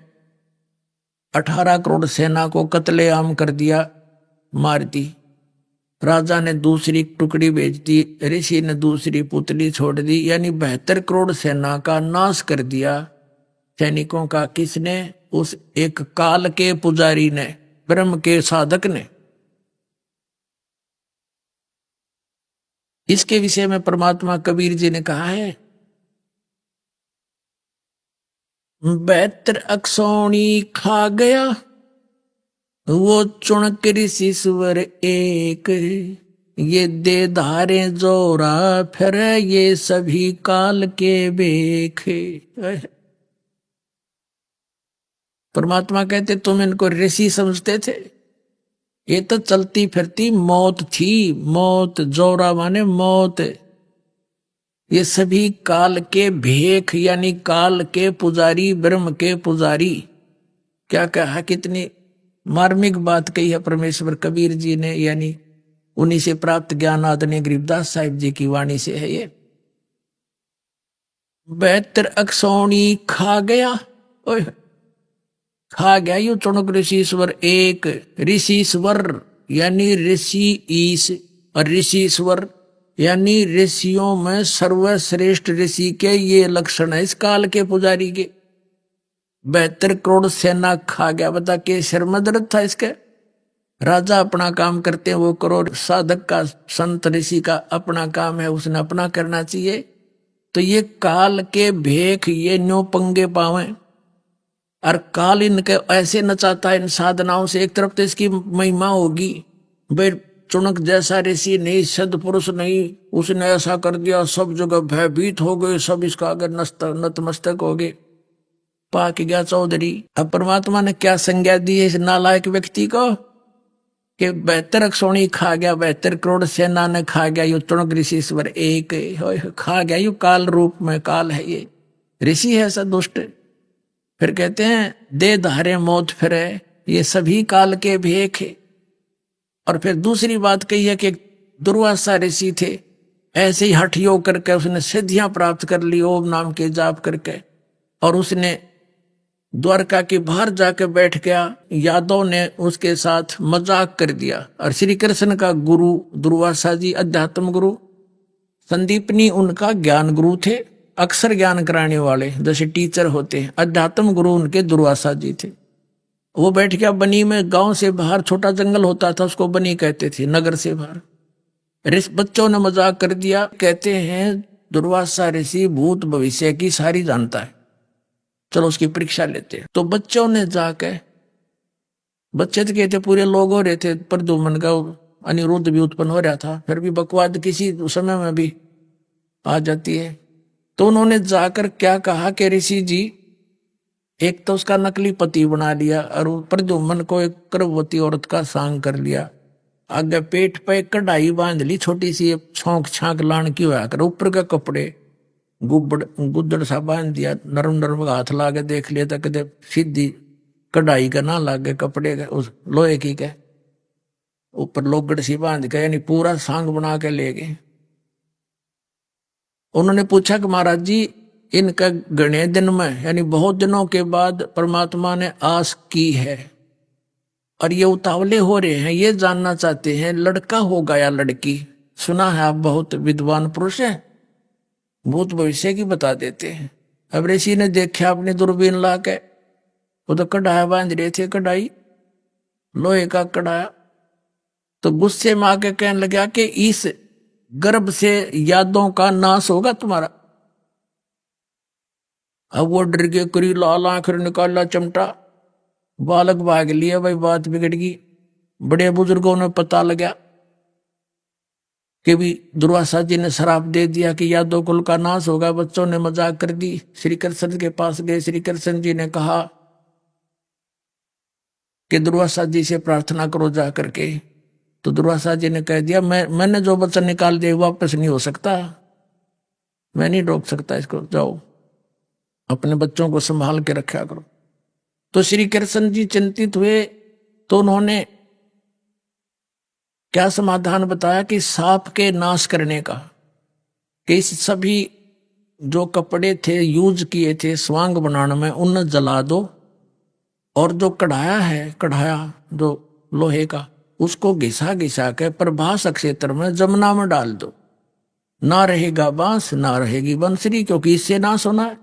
18 करोड़ सेना को कत्लेआम कर दिया, मार दी। राजा ने दूसरी टुकड़ी भेज दी, ऋषि ने दूसरी पुतली छोड़ दी, यानी 72 करोड़ सेना का नाश कर दिया सैनिकों का। किसने? उस एक काल के पुजारी ने, ब्रह्म के साधक ने। इसके विषय में परमात्मा कबीर जी ने कहा है, 72 अक्षौणी खा गया वो चुनक ऋषि सुवर एक, ये दे धारे जोरा फिर ये सभी काल के बेखे। परमात्मा कहते तुम इनको ऋषि समझते थे, ये तो चलती फिरती मौत थी। मौत, जोरा माने मौत। ये सभी काल के भेख, यानी काल के पुजारी, ब्रह्म के पुजारी। क्या कहा, कितनी मार्मिक बात कही है परमेश्वर कबीर जी ने, यानी उन्हीं से प्राप्त ज्ञान आदरणीय गरीबदास साहिब जी की वाणी से है ये। 72 अक्षौणी खा गया, ओए खा गया यू चुनक ऋषिश्वर एक। ऋषिश्वर यानी ऋषि ईश और ऋषिश्वर यानी ऋषियों में सर्वश्रेष्ठ ऋषि के ये लक्षण है इस काल के पुजारी के। 72 करोड़ सेना खा गया, बता के सिर में दर्द था इसके। राजा अपना काम करते हैं वो करो, साधक का संत ऋषि का अपना काम है उसने अपना करना चाहिए। तो ये काल के भेख ये न्यो पंगे पावे और काल इनके ऐसे नचाता है इन साधनाओं से। एक तरफ तो इसकी महिमा होगी, भाई चुनक जैसा ऋषि नहीं, सदपुरुष नहीं, उसने ऐसा कर दिया, सब जगह भयभीत हो गए, सब इसका आगे नतमस्तक हो गए, पाक गया चौधरी। अब परमात्मा ने क्या संज्ञा दी है इस नालायक व्यक्ति को कि 72 सोनी खा गया, 72 करोड़ सेना ने खा गया, यू चुनक ऋषि ईश्वर एक खा गया, यू काल रूप में काल है, ये ऋषि है ऐसा दुष्ट। फिर कहते हैं दे धारे मौत फिरे, ये सभी काल के भेख है। और फिर दूसरी बात कही है कि दुर्वासा ऋषि थे, ऐसे ही हठ योग करके उसने सिद्धियां प्राप्त कर ली ओम नाम के जाप करके, और उसने द्वारका के बाहर जाकर बैठ गया। यादव ने उसके साथ मजाक कर दिया। और श्री कृष्ण का गुरु दुर्वासा जी अध्यात्म गुरु, संदीपनी उनका ज्ञान गुरु थे, अक्षर ज्ञान कराने वाले जैसे टीचर होते हैं। अध्यात्म गुरु उनके दुर्वासा जी थे। वो बैठ गया बनी में, गांव से बाहर छोटा जंगल होता था उसको बनी कहते थे, नगर से बाहर। बच्चों ने मजाक कर दिया, कहते हैं दुर्वासा ऋषि भूत भविष्य की सारी जानता है, चलो उसकी परीक्षा लेते हैं। तो बच्चों ने जाके, बच्चे तो कहते पूरे लोग हो रहे थे, प्रद्युम्न का अनिरुद्ध भी उत्पन्न हो रहा था, फिर भी बकवाद किसी समय में भी आ जाती है। तो उन्होंने जाकर क्या कहा कि ऋषि जी, एक तो उसका नकली पति बना लिया और प्रद्युम्न को एक गर्भवती औरत का सांग कर लिया, आगे पेट पे कढ़ाई बांध ली छोटी सी, छौंक छांक लान की हुआ कर, ऊपर के कपड़े गुद्दड़ सा बांध दिया, नरम नरम हाथ लागे देख लिया तो कदे सीधी कढ़ाई का ना लागे कपड़े का, उस लोहे की के ऊपर लोगड़ सी बांध के, यानी पूरा सांग बना के ले गए। उन्होंने पूछा कि महाराज जी इनका गणे दिन में, यानी बहुत दिनों के बाद परमात्मा ने आस की है और ये उतावले हो रहे हैं, ये जानना चाहते हैं लड़का होगा या लड़की। सुना है आप बहुत विद्वान पुरुष है, भूत भविष्य की बता देते हैं। अब ऋषि ने देखा अपनी दूरबीन ला के, वो तो कढ़ाया बांध रहे थे, कढ़ाई लोहे का कढ़ाया। तो गुस्से में आके कहने लगा कि इस गर्भ से यादों का नाश होगा तुम्हारा। अब वो डर के करी लाल आंख निकाला चमटा, बालक भाग लिया, भाई बात बिगड़ गई। बड़े बुजुर्गों ने पता लगा कि भी दुर्वासा जी ने श्राप दे दिया कि यादव कुल का नाश होगा। बच्चों ने मजाक कर दी, श्री कृष्ण के पास गए। श्री कृष्ण जी ने कहा कि दुर्वासा जी से प्रार्थना करो जा करके। तो दुर्वासा जी ने कह दिया मैंने जो वचन निकाल दिया वापस नहीं हो सकता, मैं नहीं रोक सकता इसको, जाओ अपने बच्चों को संभाल के रखा करो। तो श्री कृष्ण जी चिंतित हुए, तो उन्होंने क्या समाधान बताया कि सांप के नाश करने का, कि इस सभी जो कपड़े थे यूज किए थे स्वांग बनाने में उन्हें जला दो, और जो कढ़ाया जो लोहे का उसको घिसा घिसा के प्रभास क्षेत्र में जमुना में डाल दो, ना रहेगा बांस ना रहेगी बंसरी, क्योंकि इससे नाश होना है।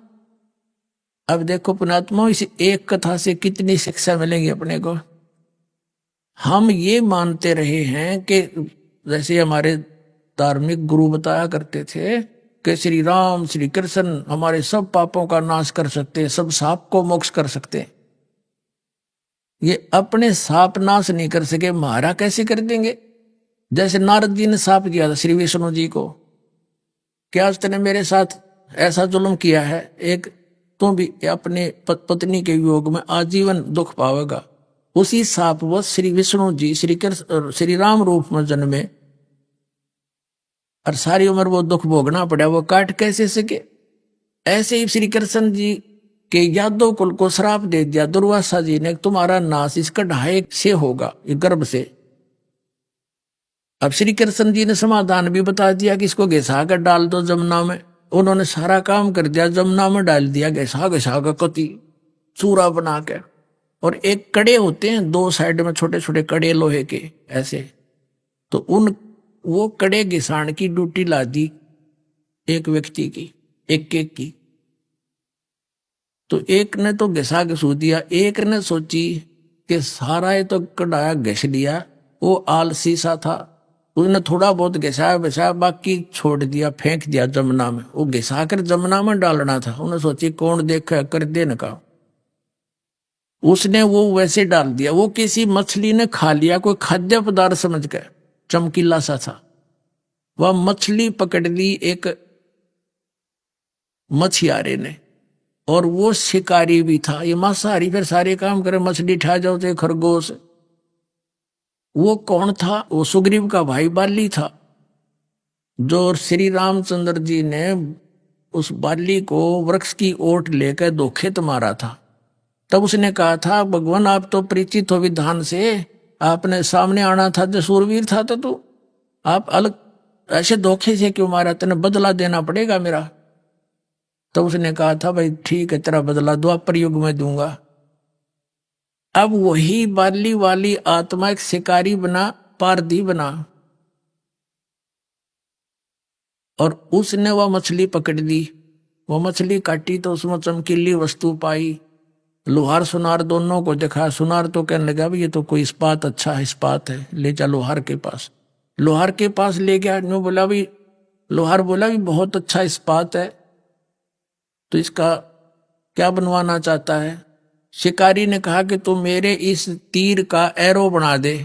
अब देखो पुणात्मा, इस एक कथा से कितनी शिक्षा मिलेगी अपने को। हम ये मानते रहे हैं कि जैसे हमारे धार्मिक गुरु बताया करते थे कि श्री राम श्री कृष्ण हमारे सब पापों का नाश कर सकते हैं, सब साप को मोक्ष कर सकते हैं। ये अपने साप नाश नहीं कर सके, हमारा कैसे कर देंगे। जैसे नारद जी ने साप दिया था श्री विष्णु जी को, क्या उसने मेरे साथ ऐसा जुल्म किया है, एक तो भी अपने पत्नी के वियोग में आजीवन दुख पावेगा। उसी साप वो श्री विष्णु जी श्री राम रूप में जन्मे और सारी उम्र वो दुख भोगना पड़ा, वो काट कैसे सके। ऐसे ही श्री कृष्ण जी के यादव कुल को श्राप दे दिया दुर्वासा जी ने, तुम्हारा नाश इस कढ़ाई से होगा, ये गर्भ से। अब श्री कृष्ण जी ने समाधान भी बता दिया कि इसको घिसा कर डाल दो जमुना में। उन्होंने सारा काम कर दिया, जमुना में डाल दिया घिसा घिसा कर कति चूरा बना के। और एक कड़े होते हैं दो साइड में छोटे छोटे कड़े लोहे के ऐसे, तो उन वो कड़े घिसाण की ड्यूटी ला दी एक व्यक्ति की, एक एक की। तो एक ने तो घिसा घिसू दिया, एक ने सोची कि सारा ये तो कड़ाया घिस लिया, वो आलसी सा था, उसने थोड़ा बहुत घिसाया घिसाया, बाकी छोड़ दिया, फेंक दिया जमुना में। वो घिसा कर जमुना में डालना था, उन्हें सोची कौन देखा कर देने का, उसने वो वैसे डाल दिया। वो किसी मछली ने खा लिया, कोई खाद्य पदार्थ समझ कर, चमकीला सा था। वह मछली पकड़ ली एक मछियारे ने, और वो शिकारी भी था। ये मांसाहारी फिर सारे काम करे, मछली ठा जाओ तो खरगोश। वो कौन था? वो सुग्रीव का भाई बाली था, जो श्री रामचंद्र जी ने उस बाली को वृक्ष की ओट लेकर धोखे मारा था। तब उसने कहा था, भगवान आप तो परिचित हो विधान से, आपने सामने आना था जो सूरवीर था, तो तू आप अलग ऐसे धोखे से क्यों मारा, तेने बदला देना पड़ेगा मेरा। तो उसने कहा था, भाई ठीक है, तेरा बदला द्वापर युग में दूंगा। अब वही बाली वाली आत्मा एक शिकारी बना, पारधी बना, और उसने वह मछली पकड़ ली। वो मछली काटी तो उसमें चमकीली वस्तु पाई। लोहार सुनार दोनों को देखा। सुनार तो कहने लगा, भाई ये तो कोई इस्पात अच्छा है, इस्पात है, ले जा लोहार के पास। लोहार के पास ले गया, नो बोला भी, लोहार बोला भी बहुत अच्छा इस्पात है, तो इसका क्या बनवाना चाहता है? शिकारी ने कहा कि तू मेरे इस तीर का एरो बना दे,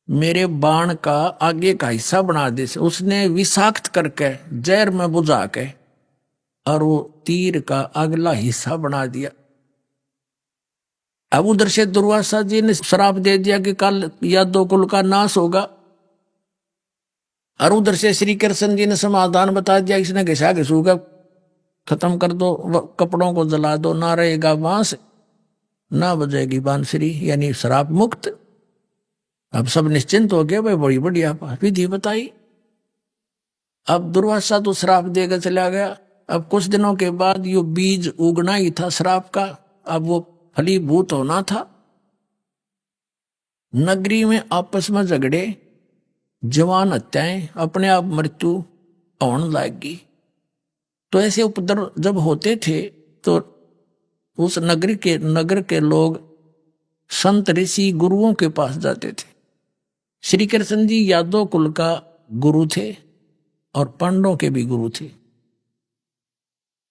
मेरे बाण का आगे का हिस्सा बना दे। उसने विषाक्त करके जहर में बुझा के और वो तीर का अगला हिस्सा बना दिया। अब उधर से दुर्वासा जी ने श्राप दे दिया कि कल यादव कुल का नाश होगा, और उधर से श्री कृष्ण जी ने समाधान बता दिया, इसने घिसा घिसूगा खत्म कर दो, कपड़ों को जला दो, ना रहेगा बांस ना बजेगी बांसुरी, यानी श्राप मुक्त। अब सब निश्चिंत हो गए, भाई बड़ी बढ़िया विधि बताई। अब दुर्वासा तो श्राप देकर चला गया। अब कुछ दिनों के बाद यो बीज उगना ही था श्राप का, अब वो फलीभूत होना था। नगरी में आपस में झगड़े, जवान हत्याएं, अपने आप मृत्यु होने लगी। तो ऐसे उपद्रव जब होते थे तो उस नगर के लोग संत ऋषि गुरुओं के पास जाते थे। श्री कृष्ण जी यादव कुल का गुरु थे और पांडवों के भी गुरु थे।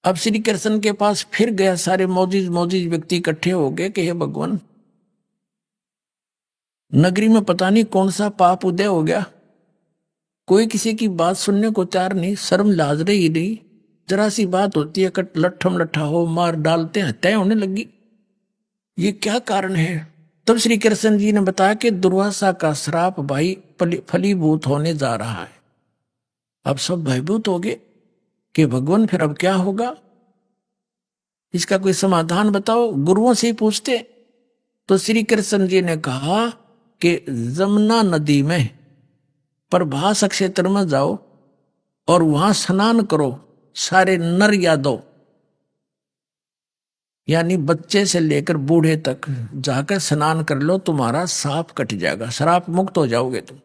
अब श्री कृष्ण के पास फिर गया, सारे मौजिज व्यक्ति इकट्ठे हो गए कि हे भगवान, नगरी में पता नहीं कौन सा पाप उदय हो गया, कोई किसी की बात सुनने को तैयार नहीं, शर्म लाज रही नहीं, जरा सी बात होती है कट लट्ठम लट्ठा हो मार डालते हैं, हत्याएं होने लगी, ये क्या कारण है? तब श्री कृष्ण जी ने बताया कि दुर्वासा का श्राप भाई फलीभूत होने जा रहा है। अब सब भयभूत हो गए कि भगवान फिर अब क्या होगा, इसका कोई समाधान बताओ। गुरुओं से ही पूछते तो श्री कृष्ण जी ने कहा कि जमुना नदी में प्रभास क्षेत्र में जाओ और वहां स्नान करो, सारे नर यादव यानी बच्चे से लेकर बूढ़े तक जाकर स्नान कर लो, तुम्हारा साप कट जाएगा, श्राप मुक्त हो जाओगे तुम।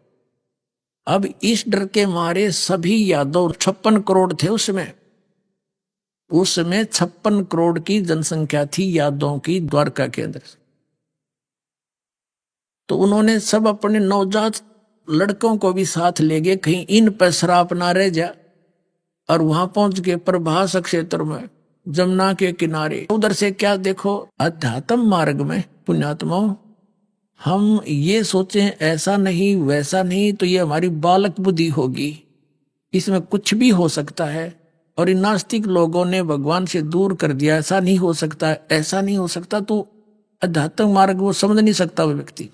अब इस डर के मारे सभी यादव 56 करोड़ थे उसमें 56 करोड़ की जनसंख्या थी यादवों की द्वारका के अंदर। तो उन्होंने सब अपने नवजात लड़कों को भी साथ ले गए, कहीं इन पर श्राप ना रह जा, और वहां पहुंच गए प्रभास क्षेत्र में, जमुना के किनारे। उधर से क्या देखो, अध्यात्म मार्ग में पुण्यात्माओं हम ये सोचें ऐसा नहीं वैसा नहीं, तो ये हमारी बालक बुद्धि होगी, इसमें कुछ भी हो सकता है। और इन नास्तिक लोगों ने भगवान से दूर कर दिया, ऐसा नहीं हो सकता, ऐसा नहीं हो सकता, तो अध्यात्म मार्ग वो समझ नहीं सकता वो व्यक्ति।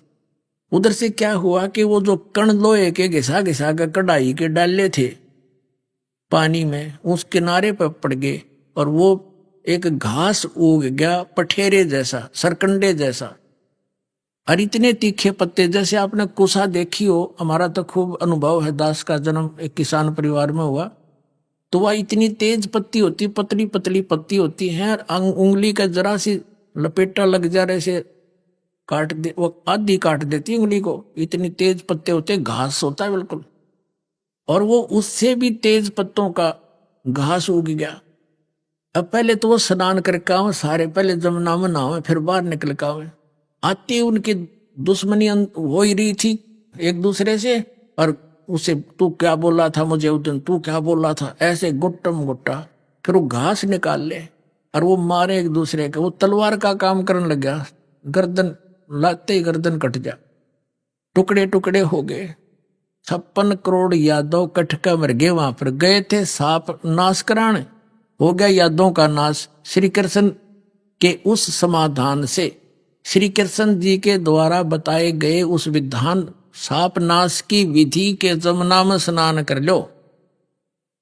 उधर से क्या हुआ कि वो जो कण लोहे के घिसा घिसा कर कढ़ाई के डाले थे पानी में, उस किनारे पर पड़ गए और वो एक घास उग गया पठेरे जैसा, सरकंडे जैसा, और इतने तीखे पत्ते, जैसे आपने कुसा देखी हो, हमारा तो खूब अनुभव है, दास का जन्म एक किसान परिवार में हुआ, तो वह इतनी तेज पत्ती होती, पतली पतली पत्ती होती है, उंगली का जरा सी लपेटा लग जा रहे से काट दे, वो आधी काट देती उंगली को, इतनी तेज पत्ते होते, घास होता है बिल्कुल। और वो उससे भी तेज पत्तों का घास उग गया। अब पहले तो वो स्नान करके आवे सारे, पहले जमुना में नहावे फिर बाहर निकल के आवे। आती उनकी दुश्मनी हो ही रही थी एक दूसरे से, और उसे तू क्या बोला था मुझे उस दिन, तू क्या बोला था, ऐसे गुट्टम गुट्टा। फिर वो घास निकाल ले और वो मारे एक दूसरे के। वो तलवार का काम करने लग गया, गर्दन लाते ही गर्दन कट जा, टुकड़े टुकड़े हो गए। 56 करोड़ यादव कटका मर गए। वहां पर गए थे सांप नाश कराने, हो गया यादों का नाश। श्री कृष्ण के उस समाधान से, श्री कृष्ण जी के द्वारा बताए गए उस विधान सांप नाश की विधि के जमुना में स्नान कर लो,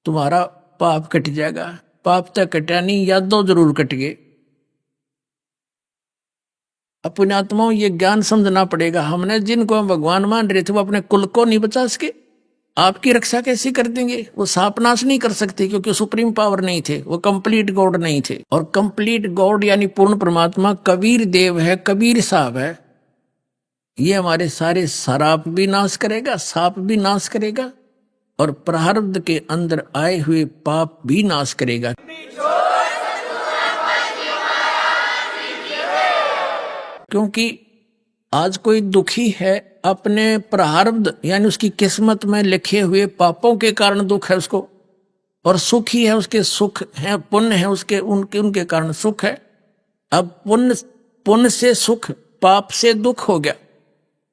तुम्हारा पाप कट जाएगा। पाप तो कटा नहीं, यादव जरूर कट गए। अपने आत्माओं ये ज्ञान समझना पड़ेगा। हमने जिनको हम भगवान मान रहे थे वो अपने कुल को नहीं बचा सके, आपकी रक्षा कैसे कर देंगे? वो सांपनाश नहीं कर सकते क्योंकि सुप्रीम पावर नहीं थे, वो कंप्लीट गॉड नहीं थे। और कंप्लीट गॉड यानी पूर्ण परमात्मा कबीर देव है, कबीर साहब है। ये हमारे सारे शराब भी नाश करेगा, सांप भी नाश करेगा, और प्रारब्ध के अंदर आए हुए पाप भी नाश करेगा। क्योंकि आज कोई दुखी है अपने प्रारब्ध यानी उसकी किस्मत में लिखे हुए पापों के कारण दुख है उसको, और सुखी है उसके सुख है, पुण्य है उसके उनके कारण सुख है। अब पुण्य से सुख, पाप से दुख हो गया,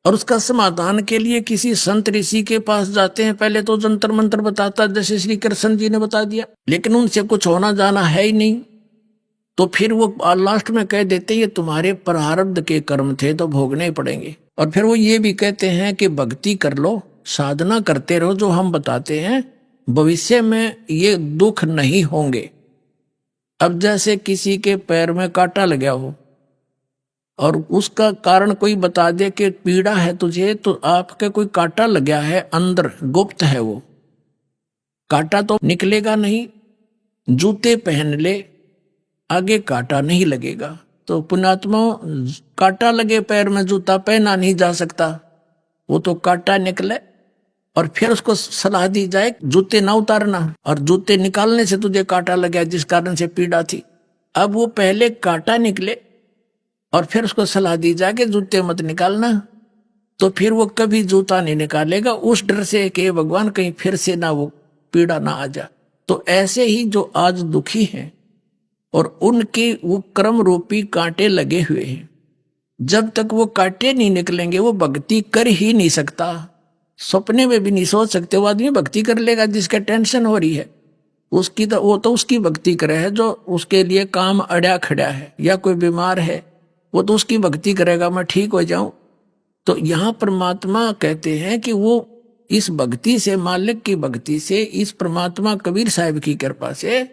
और उसका समाधान के लिए किसी संत ऋषि के पास जाते हैं। पहले तो जंतर मंत्र बताता जैसे श्री कृष्ण जी ने बता दिया, लेकिन उनसे कुछ होना जाना है ही नहीं। तो फिर वो लास्ट में कह देते ये तुम्हारे प्रारब्ध के कर्म थे तो भोगने ही पड़ेंगे। और फिर वो ये भी कहते हैं कि भक्ति कर लो, साधना करते रहो, जो हम बताते हैं भविष्य में ये दुख नहीं होंगे। अब जैसे किसी के पैर में कांटा लगा हो और उसका कारण कोई बता दे कि पीड़ा है तुझे, तो आपके कोई कांटा लगा है अंदर, गुप्त है वो कांटा, तो निकलेगा नहीं। जूते पहन ले, आगे कांटा नहीं लगेगा। तो पुण्यात्मा, कांटा लगे पैर में जूता पहना नहीं जा सकता, वो तो कांटा निकले और फिर उसको सलाह दी जाए जूते ना उतारना, और जूते निकालने से तुझे कांटा लगा जिस कारण से पीड़ा थी। अब वो पहले कांटा निकले और फिर उसको सलाह दी जाए कि जूते मत निकालना, तो फिर वो कभी जूता नहीं निकालेगा, उस डर से कि भगवान कहीं फिर से ना वो पीड़ा ना आ जा। तो ऐसे ही जो आज दुखी हैं और उनके वो कर्म रूपी कांटे लगे हुए हैं, जब तक वो कांटे नहीं निकलेंगे वो भक्ति कर ही नहीं सकता। सपने में भी नहीं सोच सकते वो आदमी भक्ति कर लेगा जिसका टेंशन हो रही है उसकी, तो वो तो उसकी भक्ति करे है जो उसके लिए काम अड़ा खड़ा है, या कोई बीमार है वो तो उसकी भक्ति करेगा मैं ठीक हो जाऊं। तो यहाँ परमात्मा कहते हैं कि वो इस भक्ति से, मालिक की भक्ति से, इस परमात्मा कबीर साहिब की कृपा से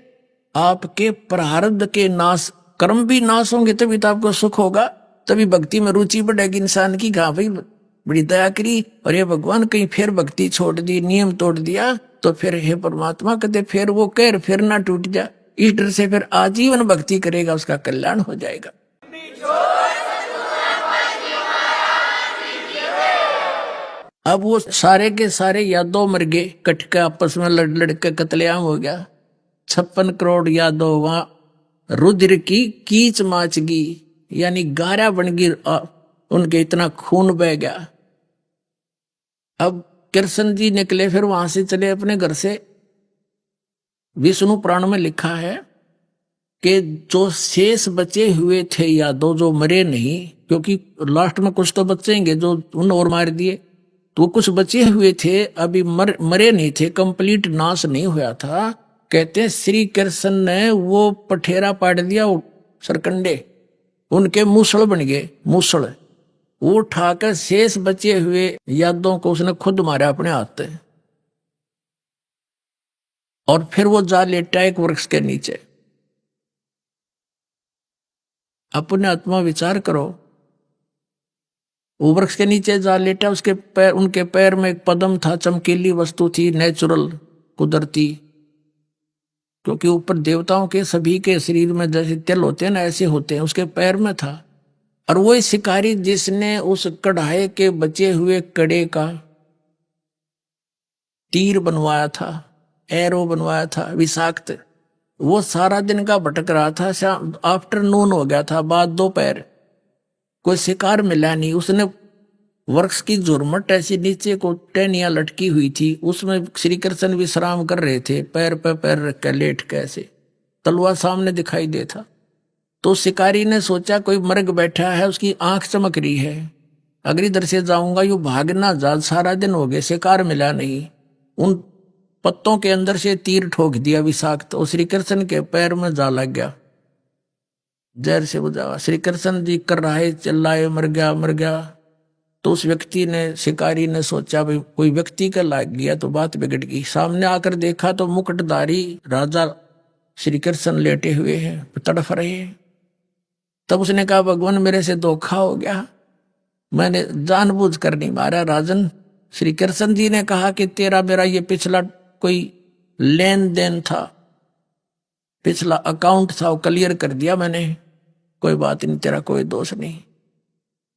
आपके प्रारब्ध के नाश, कर्म भी नाश होंगे, तभी तो आपको सुख होगा, तभी भक्ति में रुचि बढ़ेगी इंसान की। कहा भाई बड़ी दया करी और ये भगवान कहीं फिर भक्ति छोड़ दी, नियम तोड़ दिया, तो फिर हे परमात्मा कहते फिर वो कहर फिर ना टूट जा। इस डर से फिर आजीवन भक्ति करेगा, उसका कल्याण हो जाएगा। अब वो सारे के सारे यादव मर गए, कटके आपस में लड़ लड़ के कत्लेआम हो गया। 56 करोड़ यादव वहां रुद्र की कीच माचगी यानी गारा बन गई, उनके इतना खून बह गया। अब कृष्ण जी निकले, फिर वहां से चले अपने घर से। विष्णु पुराण में लिखा है कि जो शेष बचे हुए थे यादव, जो मरे नहीं, क्योंकि लास्ट में कुछ तो बचेंगे जो उन और मार दिए, तो कुछ बचे हुए थे अभी मरे नहीं थे, कंप्लीट नाश नहीं हुआ था। कहते हैं श्री कृष्ण ने वो पठेरा पाट दिया, सरकंडे उनके मूसल बन गए, मूसल वो उठाकर शेष बचे हुए यादों को उसने खुद मारा अपने हाथ से, और फिर वो जा लेटा एक वृक्ष के नीचे। अपने आत्मा विचार करो, वो वृक्ष के नीचे जा लेटा, उसके पैर, उनके पैर में एक पद्म था, चमकीली वस्तु थी, नेचुरल कुदरती, क्योंकि ऊपर देवताओं के सभी के शरीर में जैसे तिल होते हैं ना ऐसे होते हैं, उसके पैर में था। और वो शिकारी जिसने उस कढ़ाई के बचे हुए कड़े का तीर बनवाया था, एरो बनवाया था विषाक्त। वो सारा दिन का भटक रहा था, शाम आफ्टरनून हो गया था, बाद दोपहर, कोई शिकार मिला नहीं। उसने वृक्ष की झुरमट ऐसी नीचे को टहनियां लटकी हुई थी, उसमें श्री कृष्ण विश्राम कर रहे थे, पैर पे पैर रख कर लेट कैसे, तलवार सामने दिखाई देता। तो शिकारी ने सोचा कोई मर्ग बैठा है, उसकी आंख चमक रही है, अगर इधर से जाऊंगा यू भागना जा, सारा दिन हो गए शिकार मिला नहीं। उन पत्तों के अंदर से तीर ठोक दिया विषाक्त, तो श्री कृष्ण के पैर में जा लग गया, जहर से बुझावा। श्री कृष्ण जी कर रहे चिल्लाए, मर गया मर गया। तो उस व्यक्ति ने, शिकारी ने सोचा भाई कोई व्यक्ति का लाग गया तो बात बिगड़ गई। सामने आकर देखा तो मुकुटधारी राजा श्री कृष्ण लेटे हुए हैं, तड़फ रहे हैं। तब उसने कहा भगवान मेरे से धोखा हो गया, मैंने जानबूझ कर नहीं मारा। राजन, श्री कृष्ण जी ने कहा कि तेरा मेरा ये पिछला कोई लेन देन था, पिछला अकाउंट था, वो क्लियर कर दिया मैंने, कोई बात नहीं, तेरा कोई दोष नहीं।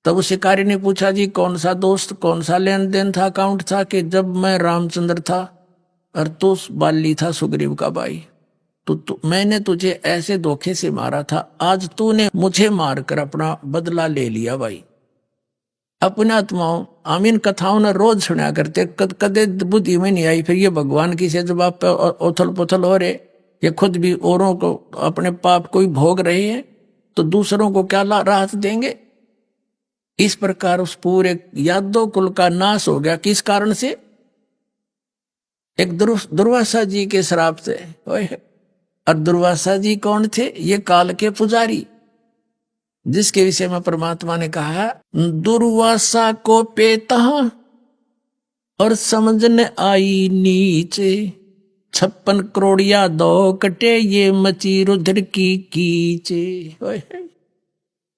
तब उस शिकारी ने पूछा जी कौन सा दोस्त, कौन सा लेन देन था, अकाउंट था? कि जब मैं रामचंद्र था और तू बाली था सुग्रीव का भाई, तो मैंने तुझे ऐसे धोखे से मारा था, आज तूने मुझे मारकर अपना बदला ले लिया भाई। अपने आत्माओं हम इन कथाओं ने रोज सुना करते, कदे बुद्धि में नहीं आई। फिर ये भगवान की से जब आप उथल पुथल हो रहे, ये खुद भी औरों को अपने पाप को ही भोग रहे हैं, तो दूसरों को क्या राहत देंगे? इस प्रकार उस पूरे यादव कुल का नाश हो गया। किस कारण से? एक दुर्वासा जी के श्राप से। और दुर्वासा जी कौन थे? ये काल के पुजारी, जिसके विषय में परमात्मा ने कहा दुर्वासा को पेता और समझने आई नीचे, 56 करोड़िया दो कटे ये मची रुद्र की कीचे।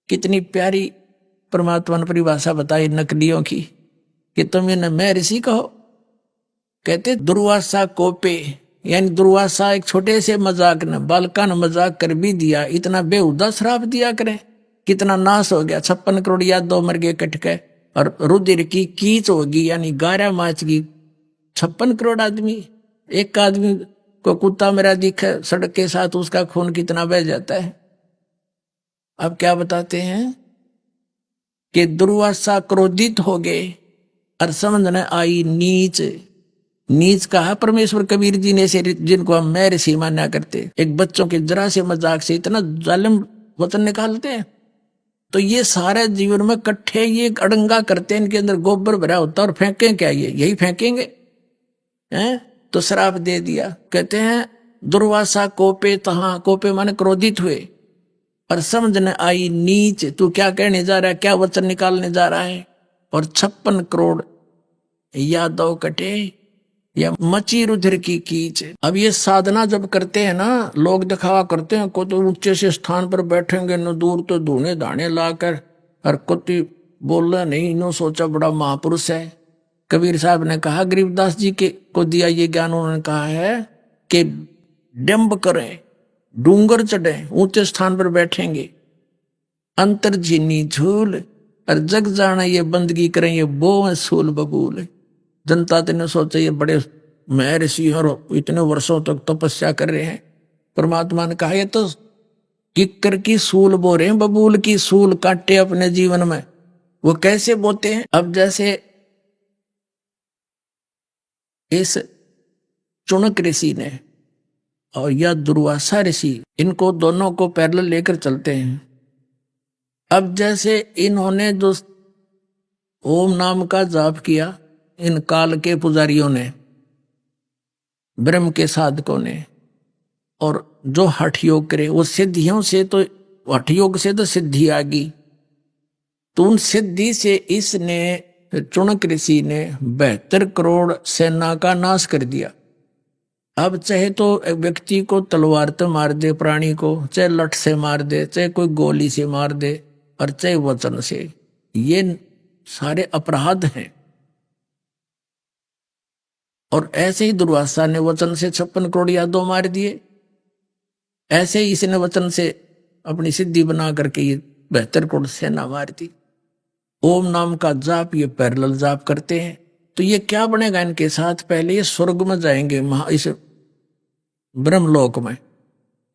कितनी प्यारी परमात्मा ने परिभाषा बताई नकलियों की कि तुम इन्हें मैं ऋषि कहो। कहते दुर्वासा कोपे, यानी दुर्वासा एक छोटे से मजाक ने, बालका ने मजाक कर भी दिया, इतना बेहुदा श्राप दिया करें, कितना नाश हो गया। 56 करोड़ या दो मर गए कट के, और रुधिर की कीच होगी, यानी 11 मार्च की 56 करोड़ आदमी। एक आदमी को कुत्ता मेरा दिखे सड़क के साथ, उसका खून कितना बह जाता है। अब क्या बताते हैं कि दुर्वासा क्रोधित हो गए और समझ न आई नीच। नीच कहा परमेश्वर कबीर जी ने, से जिनको हम मैं ऋषि माना करते, एक बच्चों के जरा से मजाक से इतना जालिम वचन निकालते हैं। तो ये सारे जीवन में कट्ठे ये अड़ंगा करते हैं, इनके अंदर गोबर भरा होता है, और फेंकें क्या? ये यही फेंकेंगे हैं? तो श्राप दे दिया। कहते हैं दुर्वासा कोपे तहां, कोपे माने क्रोधित हुए, और समझ न आई नीच। तू क्या कहने जा रहा है, क्या वचन निकालने जा रहा है? और 56 करोड़ यादव कटे या मची रुधिर की कीच। अब ये साधना जब करते हैं ना, लोग दिखावा करते हैं, को तो ऊंचे से स्थान पर बैठेंगे न, दूर तो धूने दाने लाकर, और कुत्ती बोल रहा नहीं, नो सोचा बड़ा महापुरुष है। कबीर साहब ने कहा, गरीबदास जी के को दिया ये ज्ञान, उन्होंने कहा है कि डंब करें, डूंगर चढ़े, ऊंचे स्थान पर बैठेंगे, अंतर झीनी झूल, और जग जाना ये बंदगी करें, ये बो सूल बबूल। जनता ने सोचा ये बड़े महर्षि और इतने वर्षों तक तपस्या कर रहे हैं। परमात्मा ने कहा ये तो किक्कर की सूल बो रहे हैं, बबूल की सूल काटे अपने जीवन में। वो कैसे बोते हैं? अब जैसे इस चुनक ऋषि ने और या दुर्वासा ऋषि, इनको दोनों को पैरेलल लेकर चलते हैं। अब जैसे इन्होंने जो ओम नाम का जाप किया, इन काल के पुजारियों ने, ब्रह्म के साधकों ने, और जो हठ योग करे, वो सिद्धियों से, तो हठ योग से तो सिद्धि आ गई, तो उन सिद्धि से इसने, चुनक ऋषि ने 72 करोड़ सेना का नाश कर दिया। अब चाहे तो व्यक्ति को तलवार से मार दे, प्राणी को चाहे लठ से मार दे, चाहे कोई गोली से मार दे, और चाहे वचन से, ये सारे अपराध हैं। और ऐसे ही दुर्वासा ने वचन से 56 करोड़ यादव मार दिए। ऐसे ही इसने वचन से अपनी सिद्धि बना करके ये 72 करोड़ सेना मार दी। ओम नाम का जाप ये पैरेलल जाप करते हैं। तो ये क्या बनेगा इनके साथ? पहले ये स्वर्ग में जाएंगे, इस ब्रह्मलोक में,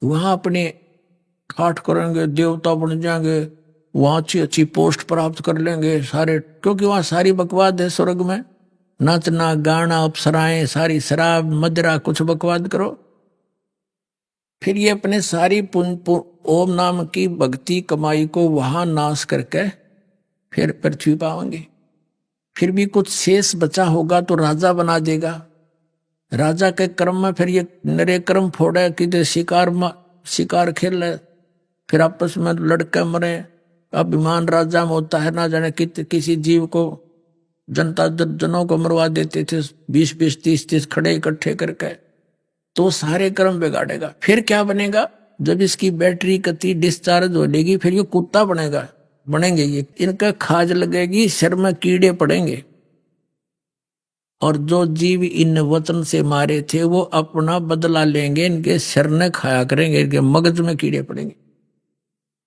वहां अपने ठाठ करेंगे, देवता बन जाएंगे, वहां अच्छी अच्छी पोस्ट प्राप्त कर लेंगे सारे, क्योंकि वहां सारी बकवाद है स्वर्ग में, नाचना गाना अप्सराएं, सारी शराब मदिरा, कुछ बकवाद करो। फिर ये अपने सारी ओम नाम की भक्ति कमाई को वहां नाश करके फिर पृथ्वी पाएंगे। फिर भी कुछ शेष बचा होगा तो राजा बना देगा। राजा के क्रम में फिर ये नरे क्रम फोड़े कि शिकार खेले, फिर आपस में लड़के मरे। अभिमान राजा में होता है, ना जाने किसी जीव को जनता जनों को मरवा देते थे, 20-20 30-30 खड़े इकट्ठे करके, तो सारे क्रम बिगाड़ेगा। फिर क्या बनेगा? जब इसकी बैटरी कति डिस्चार्ज हो जाएगी, फिर ये कुत्ता बनेंगे ये, इनका खाज लगेगी, सिर में कीड़े पड़ेंगे, और जो जीव इन वचन से मारे थे वो अपना बदला लेंगे, इनके सिर ने खाया करेंगे, इनके मगज में कीड़े पड़ेंगे।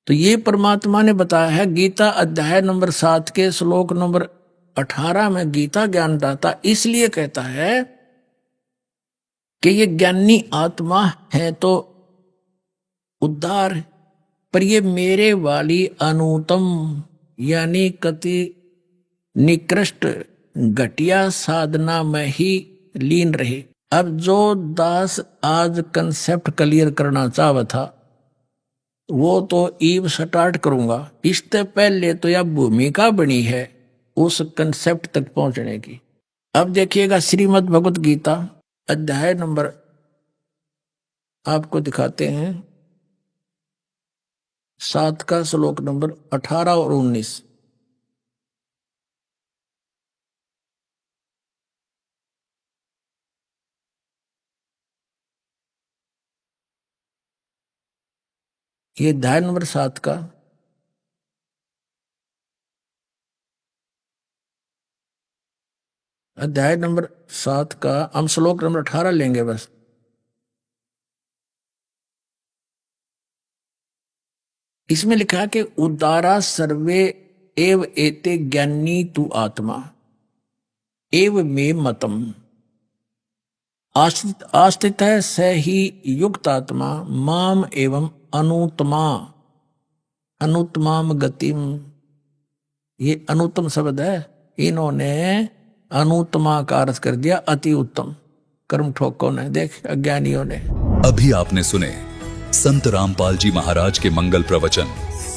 तो ये परमात्मा ने बताया है गीता अध्याय नंबर 7 के श्लोक नंबर 18 में। गीता ज्ञानदाता इसलिए कहता है कि ये ज्ञानी आत्मा है तो उद्धार, पर ये मेरे वाली अनुत्तम यानी कति निकृष्ट घटिया साधना में ही लीन रहे। अब जो दास आज कंसेप्ट क्लियर करना चाहता था वो तो ईव स्टार्ट करूंगा, इससे पहले तो यह भूमिका बनी है उस कंसेप्ट तक पहुंचने की। अब देखिएगा श्रीमद् भगवत गीता अध्याय नंबर आपको दिखाते हैं 7 का श्लोक नंबर 18 और 19। ये अध्याय नंबर 7 का हम श्लोक नंबर 18 लेंगे बस। इसमें लिखा कि उदारा सर्वे एव एते ज्ञानी तु आत्मा एव मे मतम आस्थित है स ही युक्त आत्मा माम एवं अनुत्तमाम गतिम। ये अनुत्तम शब्द है, इन्होंने अनुत्तमा का अर्थ कर दिया अति उत्तम। कर्म ठोकों ने, देख अज्ञानियों ने। अभी आपने सुने संत रामपाल जी महाराज के मंगल प्रवचन।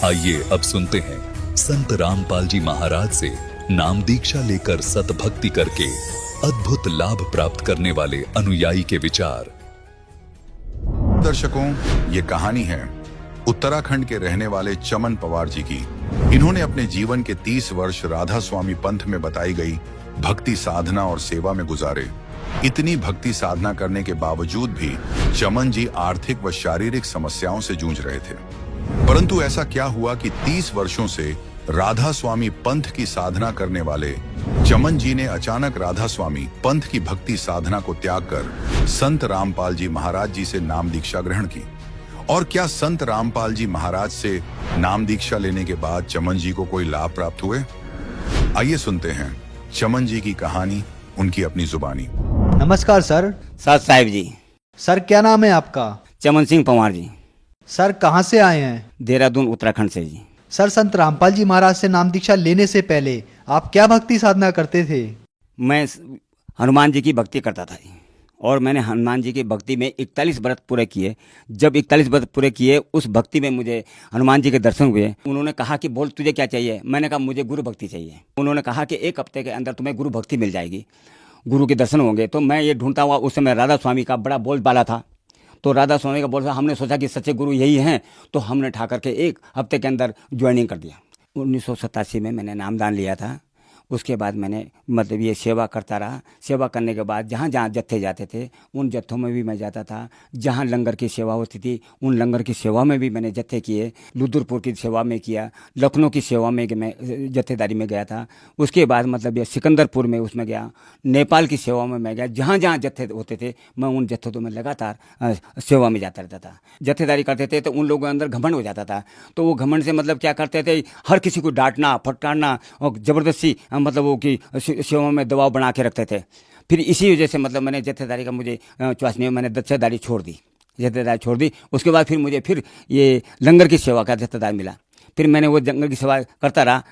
आइए अब सुनते हैं संत रामपाल जी महाराज से नाम दीक्षा लेकर सतभक्ति करके अद्भुत लाभ प्राप्त करने वाले अनुयायी के विचार। दर्शकों, ये कहानी है उत्तराखंड के रहने वाले चमन पवार जी की। इन्होंने अपने जीवन के 30 वर्ष राधा स्वामी पंथ में बताई गई भक्ति साधना और सेवा में गुजारे। इतनी भक्ति साधना करने के बावजूद भी चमन जी आर्थिक व शारीरिक समस्याओं से जूझ रहे थे। परंतु ऐसा क्या हुआ कि 30 वर्षों से राधा स्वामी पंथ की साधना करने वाले चमन जी ने अचानक राधा स्वामी पंथ की भक्ति साधना को त्याग कर संत रामपाल जी महाराज जी से नाम दीक्षा ग्रहण की। और क्या संत रामपाल जी महाराज से नाम दीक्षा लेने के बाद चमन जी को कोई लाभ प्राप्त हुए? आइए सुनते हैं चमन जी की कहानी, उनकी अपनी जुबानी। नमस्कार सर। सत साहिब जी। सर क्या नाम है आपका? चमन सिंह पंवार जी। सर कहाँ से आए हैं? देहरादून उत्तराखंड से जी। सर संत रामपाल जी महाराज से नाम दीक्षा लेने से पहले आप क्या भक्ति साधना करते थे? मैं हनुमान जी की भक्ति करता था और मैंने हनुमान जी की भक्ति में 41 व्रत पूरे किए। जब 41 व्रत पूरे किए उस भक्ति में मुझे हनुमान जी के दर्शन हुए। उन्होंने कहा कि बोल तुझे क्या चाहिए? मैंने कहा मुझे गुरु भक्ति चाहिए। उन्होंने कहा कि 1 हफ्ते के अंदर तुम्हें गुरु भक्ति मिल जाएगी, गुरु के दर्शन होंगे। तो मैं ये ढूंढता हुआ, उस समय राधा स्वामी का बड़ा बोलबाला था, तो राधा स्वामी का बोल, हमने सोचा कि सच्चे गुरु यही हैं, तो हमने ठा करके 1 हफ्ते के अंदर ज्वाइनिंग कर दिया। 1987 में मैंने नामदान लिया था। उसके बाद मैंने मतलब ये सेवा करता रहा। सेवा करने के बाद जहाँ जहाँ जत्थे जाते थे उन जत्थों में भी मैं जाता था। जहाँ लंगर की सेवा होती थी उन लंगर की सेवा में भी मैंने जत्थे किए। लुदुरपुर की सेवा में किया, लखनऊ की सेवा में मैं जत्थेदारी में गया था। उसके बाद मतलब ये सिकंदरपुर में उसमें गया, नेपाल की सेवा में मैं गया। जहाँ जहाँ जत्थे होते थे मैं उन जत्थों तो मैं लगातार सेवा में जाता रहता था। जत्थेदारी करते थे तो उन लोगों के अंदर घमंड हो जाता था। तो वो घमंड से मतलब क्या करते थे, हर किसी को डांटना फटकारना और ज़बरदस्ती मतलब वो कि सेवा में दबाव बना के रखते थे। फिर इसी वजह से मतलब मैंने जत्थेदारी का मुझे चॉइस नहीं, मैंने जत्थेदारी छोड़ दी, जत्थेदारी छोड़ दी। उसके बाद फिर मुझे फिर ये लंगर की सेवा का जत्थेदार मिला, फिर मैंने वो लंगर की सेवा करता रहा।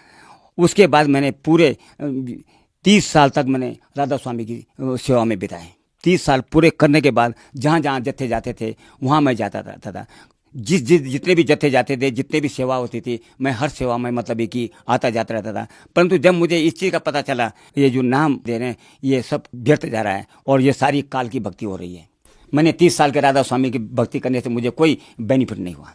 उसके बाद मैंने पूरे 30 साल तक मैंने राधा स्वामी की सेवा में बिताए। 30 साल पूरे करने के बाद जहाँ जहाँ जत्थे जाते थे वहाँ मैं जाता था। जितने भी जत्थे जाते थे, जितने भी सेवा होती थी, मैं हर सेवा में मतलब ये कि आता जाता रहता था। परंतु जब मुझे इस चीज़ का पता चला ये जो नाम दे रहे हैं ये सब व्यर्थ जा रहा है और ये सारी काल की भक्ति हो रही है, मैंने 30 साल के राधा स्वामी की भक्ति करने से मुझे कोई बेनिफिट नहीं हुआ।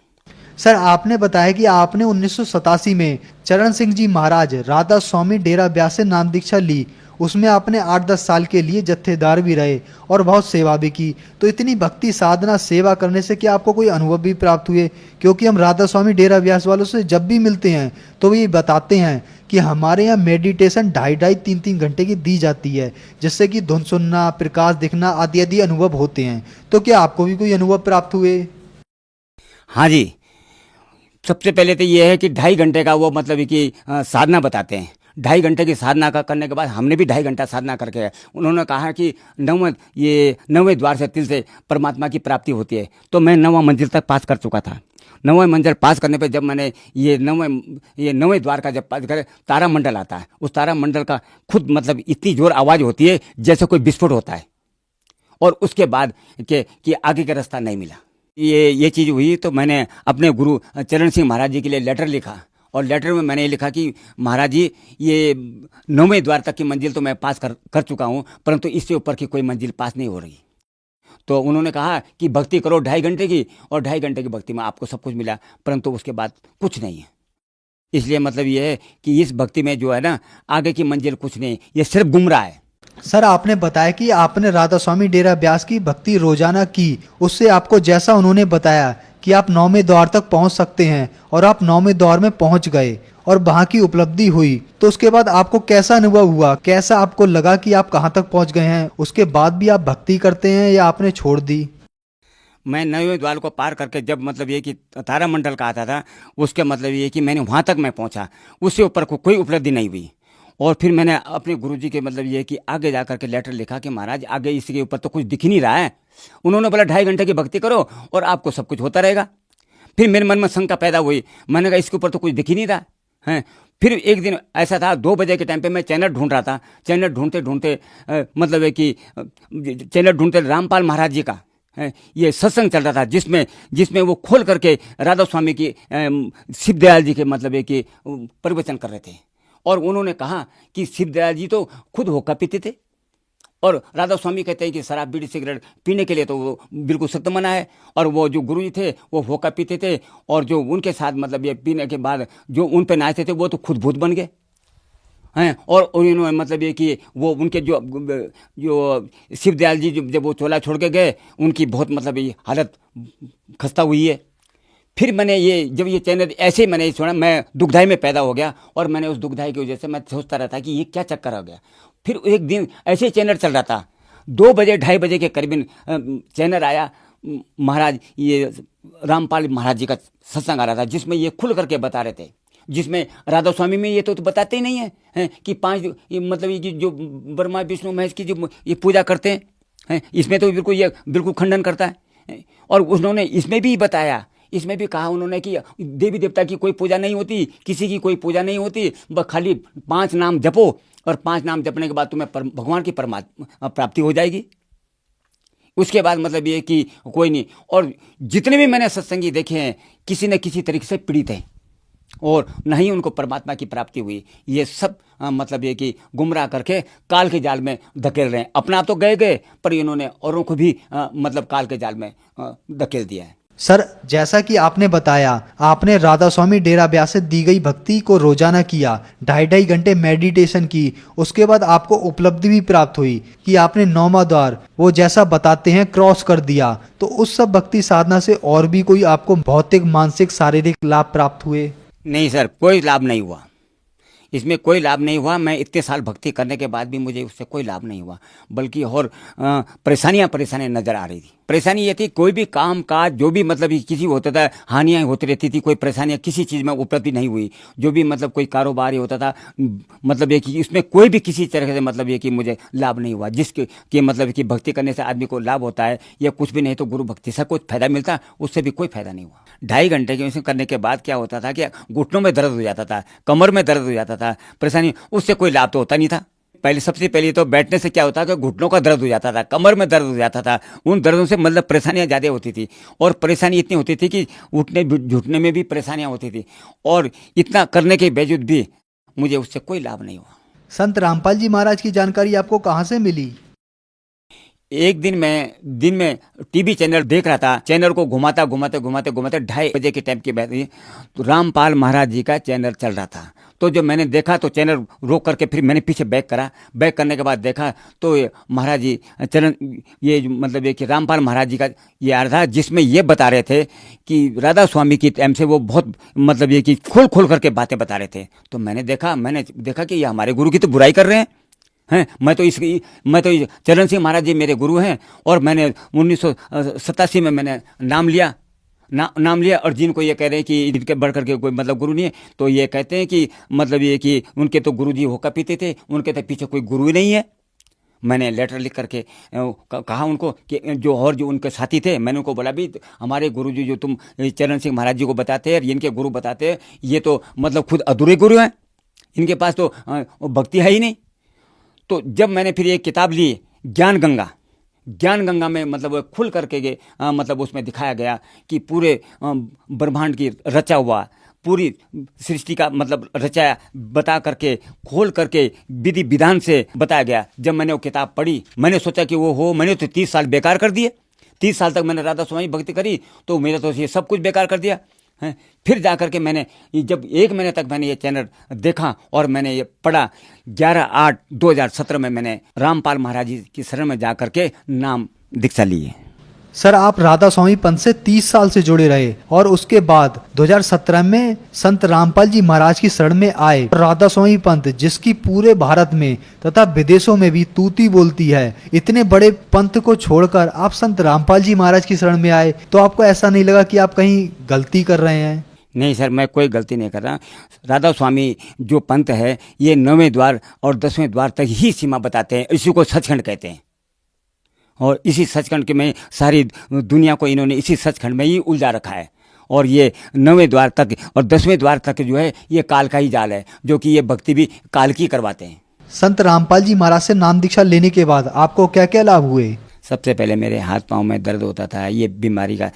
सर, आपने बताया कि आपने 1987 में चरण सिंह जी महाराज राधा स्वामी डेरा ब्यास से नाम दीक्षा ली। उसमें आपने 8-10 साल के लिए जत्थेदार भी रहे और बहुत सेवा भी की। तो इतनी भक्ति साधना सेवा करने से क्या आपको कोई अनुभव भी प्राप्त हुए? क्योंकि हम राधा स्वामी डेरा ब्यास वालों से जब भी मिलते हैं तो ये बताते हैं कि हमारे यहाँ मेडिटेशन 2.5-3 घंटे की दी जाती है, जिससे कि धुन सुनना, प्रकाश दिखना आदि आदि अनुभव होते हैं। तो क्या आपको भी कोई अनुभव प्राप्त हुए? हाँ जी, सबसे पहले तो ये है कि 2.5 घंटे का वो मतलब कि साधना बताते हैं। 2.5 घंटे की साधना का करने के बाद हमने भी 2.5 घंटा साधना करके उन्होंने कहा कि 9वें द्वार से तिल से परमात्मा की प्राप्ति होती है। तो मैं 9वां मंजिल तक पास कर चुका था। 9वें मंजिल पास करने पे जब मैंने ये 9वें द्वार का जब पास करे, तारा मंडल आता है। उस तारा मंडल का खुद मतलब इतनी जोर आवाज़ होती है जैसे कोई विस्फोट होता है। और उसके बाद कि आगे का रास्ता नहीं मिला। ये चीज़ हुई तो मैंने अपने गुरु चरण सिंह महाराज जी के लिए लेटर लिखा और लेटर में मैंने लिखा कि महाराज जी ये 9वें द्वार तक की मंजिल तो मैं पास कर चुका हूँ, परंतु इससे ऊपर की कोई मंजिल पास नहीं हो रही। तो उन्होंने कहा कि भक्ति करो 2.5 घंटे की, और 2.5 घंटे की भक्ति में आपको सब कुछ मिला, परंतु उसके बाद कुछ नहीं है। इसलिए मतलब ये है कि इस भक्ति में जो है ना आगे की मंजिल कुछ नहीं, ये सिर्फ गुमराह है। सर, आपने बताया कि आपने राधा स्वामी डेरा ब्यास की भक्ति रोजाना की। उससे आपको जैसा उन्होंने बताया कि आप 9वें द्वार तक पहुंच सकते हैं और आप 9वें द्वार में पहुंच गए और वहां की उपलब्धि हुई, तो उसके बाद आपको कैसा अनुभव हुआ? कैसा आपको लगा कि आप कहां तक पहुंच गए हैं? उसके बाद भी आप भक्ति करते हैं या आपने छोड़ दी? मैं 9वें द्वार को पार करके जब मतलब ये कि तारा मंडल का आता था, उसके मतलब ये कि मैंने वहां तक मैं पहुंचा, उससे ऊपर को कोई उपलब्धि नहीं हुई। और फिर मैंने अपने गुरुजी के मतलब ये कि आगे जा करके लेटर लिखा कि महाराज आगे इसके ऊपर तो कुछ दिख ही नहीं रहा है। उन्होंने बोला 2.5 घंटे की भक्ति करो और आपको सब कुछ होता रहेगा। फिर मेरे मन में शंका पैदा हुई, मैंने कहा इसके ऊपर तो कुछ दिख ही नहीं रहा है। फिर एक दिन ऐसा था 2 बजे के टाइम पे मैं चैनल ढूंढ रहा था। चैनल ढूंढते मतलब है कि चैनल ढूंढते रामपाल महाराज जी का ये सत्संग चल रहा था, जिसमें वो खोल करके राधा स्वामी की शिवदयाल जी के मतलब है कि प्रवचन कर रहे थे। और उन्होंने कहा कि शिवदयाल जी तो खुद होका पीते थे और राधा स्वामी कहते हैं कि शराब बीड़ी सिगरेट पीने के लिए तो वो बिल्कुल सख्त मना है। और वो जो गुरु जी थे वो होका पीते थे और जो उनके साथ मतलब ये पीने के बाद जो उन पे नाचते थे वो तो खुद भूत बन गए हैं। और उन्होंने मतलब ये कि वो उनके जो शिवदयाल जी जब वो चोला छोड़ के गए उनकी बहुत मतलब ये हालत खस्ता हुई है। फिर मैंने जब ये चैनल ऐसे ही मैंने सुना, मैं दुखदाई में पैदा हो गया और मैंने उस दुखदाई की वजह से मैं सोचता रहता कि ये क्या चक्कर हो गया। फिर एक दिन ऐसे ही चैनल चल रहा था, 2 बजे 2:30 बजे के करीबन चैनल आया, महाराज ये रामपाल महाराज जी का सत्संग आ रहा था, जिसमें ये खुल करके बता रहे थे, जिसमें राधा स्वामी में ये तो बताते ही नहीं है कि 5 मतलब ये जो ब्रह्मा विष्णु महेश की जो ये पूजा करते हैं, इसमें तो बिल्कुल खंडन करता है। और उन्होंने इसमें भी बताया, इसमें भी कहा उन्होंने कि देवी देवता की कोई पूजा नहीं होती, किसी की कोई पूजा नहीं होती, बस खाली 5 नाम जपो और 5 नाम जपने के बाद तुम्हें भगवान की परमात्मा प्राप्ति हो जाएगी। उसके बाद मतलब ये कि कोई नहीं। और जितने भी मैंने सत्संगी देखे हैं किसी न किसी तरीके से पीड़ित हैं और न ही उनको परमात्मा की प्राप्ति हुई। ये सब मतलब ये कि गुमराह करके काल के जाल में धकेल रहे हैं। अपना तो गए पर इन्होंने औरों को भी मतलब काल के जाल में धकेल दिया है। सर, जैसा कि आपने बताया, आपने राधा स्वामी डेरा ब्यास से दी गई भक्ति को रोजाना किया, 2.5 घंटे मेडिटेशन की, उसके बाद आपको उपलब्धि भी प्राप्त हुई कि आपने 9वां द्वार वो जैसा बताते हैं क्रॉस कर दिया। तो उस सब भक्ति साधना से और भी कोई आपको भौतिक, मानसिक, शारीरिक लाभ प्राप्त हुए? नहीं सर, कोई लाभ नहीं हुआ, इसमें कोई लाभ नहीं हुआ। मैं इतने साल भक्ति करने के बाद भी मुझे उससे कोई लाभ नहीं हुआ, बल्कि और परेशानियां नजर आ रही थी। परेशानी ये थी, कोई भी काम काज जो भी मतलब किसी होता था, हानियां होती रहती थी, कोई परेशानियां किसी चीज़ में उपलब्धि नहीं हुई। जो भी मतलब कोई कारोबार ही होता था, मतलब ये कि इसमें कोई भी किसी तरह से मतलब ये कि मुझे लाभ नहीं हुआ। जिसके कि मतलब कि भक्ति करने से आदमी को लाभ होता है या कुछ भी नहीं तो गुरु भक्ति से कुछ फायदा मिलता, उससे भी कोई फायदा नहीं हुआ। 2.5 घंटे के करने के बाद क्या होता था कि घुटनों में दर्द हो जाता था, कमर में दर्द हो जाता था, परेशानी, उससे कोई लाभ तो होता नहीं था। पहले सबसे पहले तो बैठने से क्या होता है कि घुटनों का दर्द हो जाता था, कमर में दर्द हो जाता था। उन दर्दों से मतलब परेशानियां ज़्यादा होती थी और परेशानी इतनी होती थी कि उठने जुटने में भी परेशानियां होती थी और इतना करने के बावजूद भी मुझे उससे कोई लाभ नहीं हुआ। संत रामपाल जी महाराज की जानकारी आपको कहाँ से मिली? एक दिन में टीवी चैनल देख रहा था, चैनल को घुमाते 2:30 बजे के टाइम की बात है, तो रामपाल महाराज जी का चैनल चल रहा था। तो जो मैंने देखा तो चैनल रोक करके फिर मैंने पीछे बैक करा, बैक करने के बाद देखा तो ये महाराज जी चरण, ये मतलब ये कि रामपाल महाराज जी का ये आ रहा था, जिसमें ये बता रहे थे कि राधा स्वामी की टाइम से वो बहुत मतलब ये कि खोल करके बातें बता रहे थे। तो मैंने देखा कि ये हमारे गुरु की तो बुराई कर रहे हैं। मैं तो चरण सिंह महाराज जी मेरे गुरु हैं और मैंने 1987 में मैंने नाम लिया और जिनको ये कह रहे हैं कि इनके बढ़ करके कोई मतलब गुरु नहीं है, तो ये कहते हैं कि मतलब ये कि उनके तो गुरु जी होकर पीते थे, उनके तो पीछे कोई गुरु ही नहीं है। मैंने लेटर लिख करके कहा उनको कि जो उनके साथी थे, मैंने उनको बोला भी हमारे गुरु जी जो तुम चरण सिंह महाराज जी को बताते हैं और इनके गुरु बताते हैं, ये तो मतलब खुद अधूरे गुरु हैं, इनके पास तो भक्ति है ही नहीं। तो जब मैंने फिर एक किताब ली ज्ञान गंगा में मतलब खुल करके गए मतलब उसमें दिखाया गया कि पूरे ब्रह्मांड की रचा हुआ, पूरी सृष्टि का मतलब रचाया बता करके खोल करके विधि विधान से बताया गया। जब मैंने वो किताब पढ़ी, मैंने सोचा कि मैंने तो 30 साल बेकार कर दिए। 30 साल तक मैंने राधा स्वामी भक्ति करी तो मेरा तो ये सब कुछ बेकार कर दिया है। फिर जाकर के मैंने जब 1 महीने तक मैंने ये चैनल देखा और मैंने ये पढ़ा, 11/8/2017 में मैंने रामपाल महाराज जी की शरण में जाकर के नाम दीक्षा ली है। सर, आप राधा स्वामी पंथ से 30 साल से जुड़े रहे और उसके बाद 2017 में संत रामपाल जी महाराज की शरण में आए। राधा स्वामी पंथ जिसकी पूरे भारत में तथा विदेशों में भी तूती बोलती है, इतने बड़े पंथ को छोड़कर आप संत रामपाल जी महाराज की शरण में आए, तो आपको ऐसा नहीं लगा कि आप कहीं गलती कर रहे हैं? नहीं सर, मैं कोई गलती नहीं कर रहा। राधा स्वामी जो पंथ है ये 9वें द्वार और 10वें द्वार तक ही सीमा बताते हैं, इसी को सचखंड कहते हैं और इसी सचखंड के में सारी दुनिया को इन्होंने इसी सचखंड में ही उलझा रखा है। और ये 9वें द्वार तक और 10वें द्वार तक जो है ये काल का ही जाल है, जो कि ये भक्ति भी काल की करवाते हैं। संत रामपाल जी महाराज से नाम दीक्षा लेने के बाद आपको क्या क्या लाभ हुए? सबसे पहले मेरे हाथ पाँव में दर्द होता था, ये बीमारी का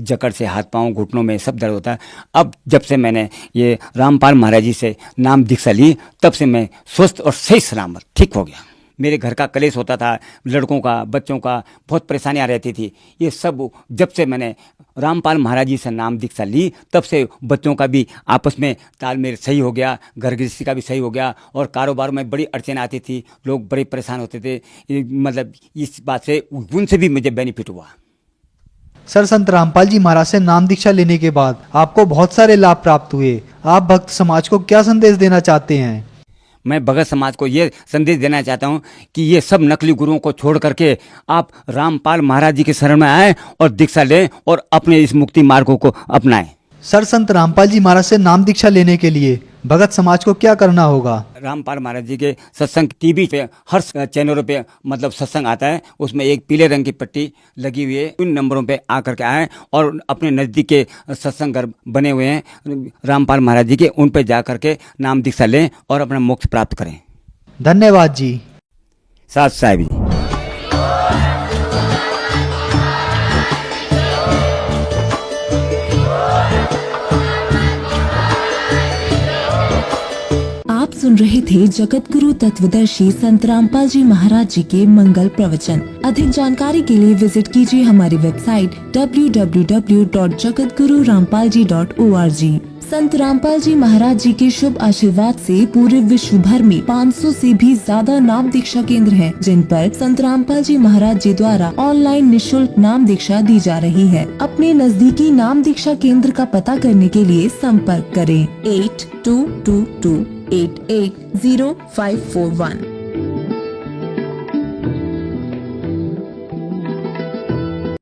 जकड़ से हाथ पाँव घुटनों में सब दर्द होता है। अब जब से मैंने ये रामपाल महाराज जी से नाम दीक्षा ली तब से मैं स्वस्थ और सही सलामत ठीक हो गया। मेरे घर का कलेश होता था, लड़कों का, बच्चों का, बहुत परेशानियां रहती थी। ये सब जब से मैंने रामपाल महाराज जी से नाम दीक्षा ली तब से बच्चों का भी आपस में तालमेल सही हो गया, घर गृहस्थी का भी सही हो गया और कारोबार में बड़ी अड़चन आती थी, लोग बड़े परेशान होते थे। मतलब इस बात से उनसे भी मुझे बेनिफिट हुआ। सर, संत रामपाल जी महाराज से नाम दीक्षा लेने के बाद आपको बहुत सारे लाभ प्राप्त हुए। आप भक्त समाज को क्या संदेश देना चाहते हैं? मैं भगत समाज को ये संदेश देना चाहता हूँ कि ये सब नकली गुरुओं को छोड़ करके आप रामपाल महाराज जी के शरण में आए और दीक्षा लें और अपने इस मुक्ति मार्गों को अपनाएं। सर, संत रामपाल जी महाराज से नाम दीक्षा लेने के लिए भगत समाज को क्या करना होगा? रामपाल महाराज जी के सत्संग टीवी पे हर चैनलों पे मतलब सत्संग आता है, उसमें एक पीले रंग की पट्टी लगी हुई है। उन नंबरों पे आकर के आए और अपने नज़दीक के सत्संग घर बने हुए हैं रामपाल महाराज जी के, उन पे जा करके नाम दीक्षा लें और अपना मोक्ष प्राप्त करें। धन्यवाद जी। साथ साहिब जी। आप सुन रहे थे जगत गुरु तत्वदर्शी संत रामपाल जी महाराज जी के मंगल प्रवचन। अधिक जानकारी के लिए विजिट कीजिए हमारी वेबसाइट www.jagatgururampalji.org। संत रामपाल जी महाराज जी के शुभ आशीर्वाद से पूरे विश्व भर में 500 से भी ज्यादा नाम दीक्षा केंद्र हैं, जिन पर संत रामपाल जी महाराज जी द्वारा ऑनलाइन निःशुल्क नाम दीक्षा दी जा रही है। अपने नजदीकी नाम दीक्षा केंद्र का पता करने के लिए संपर्क करें 8222880541।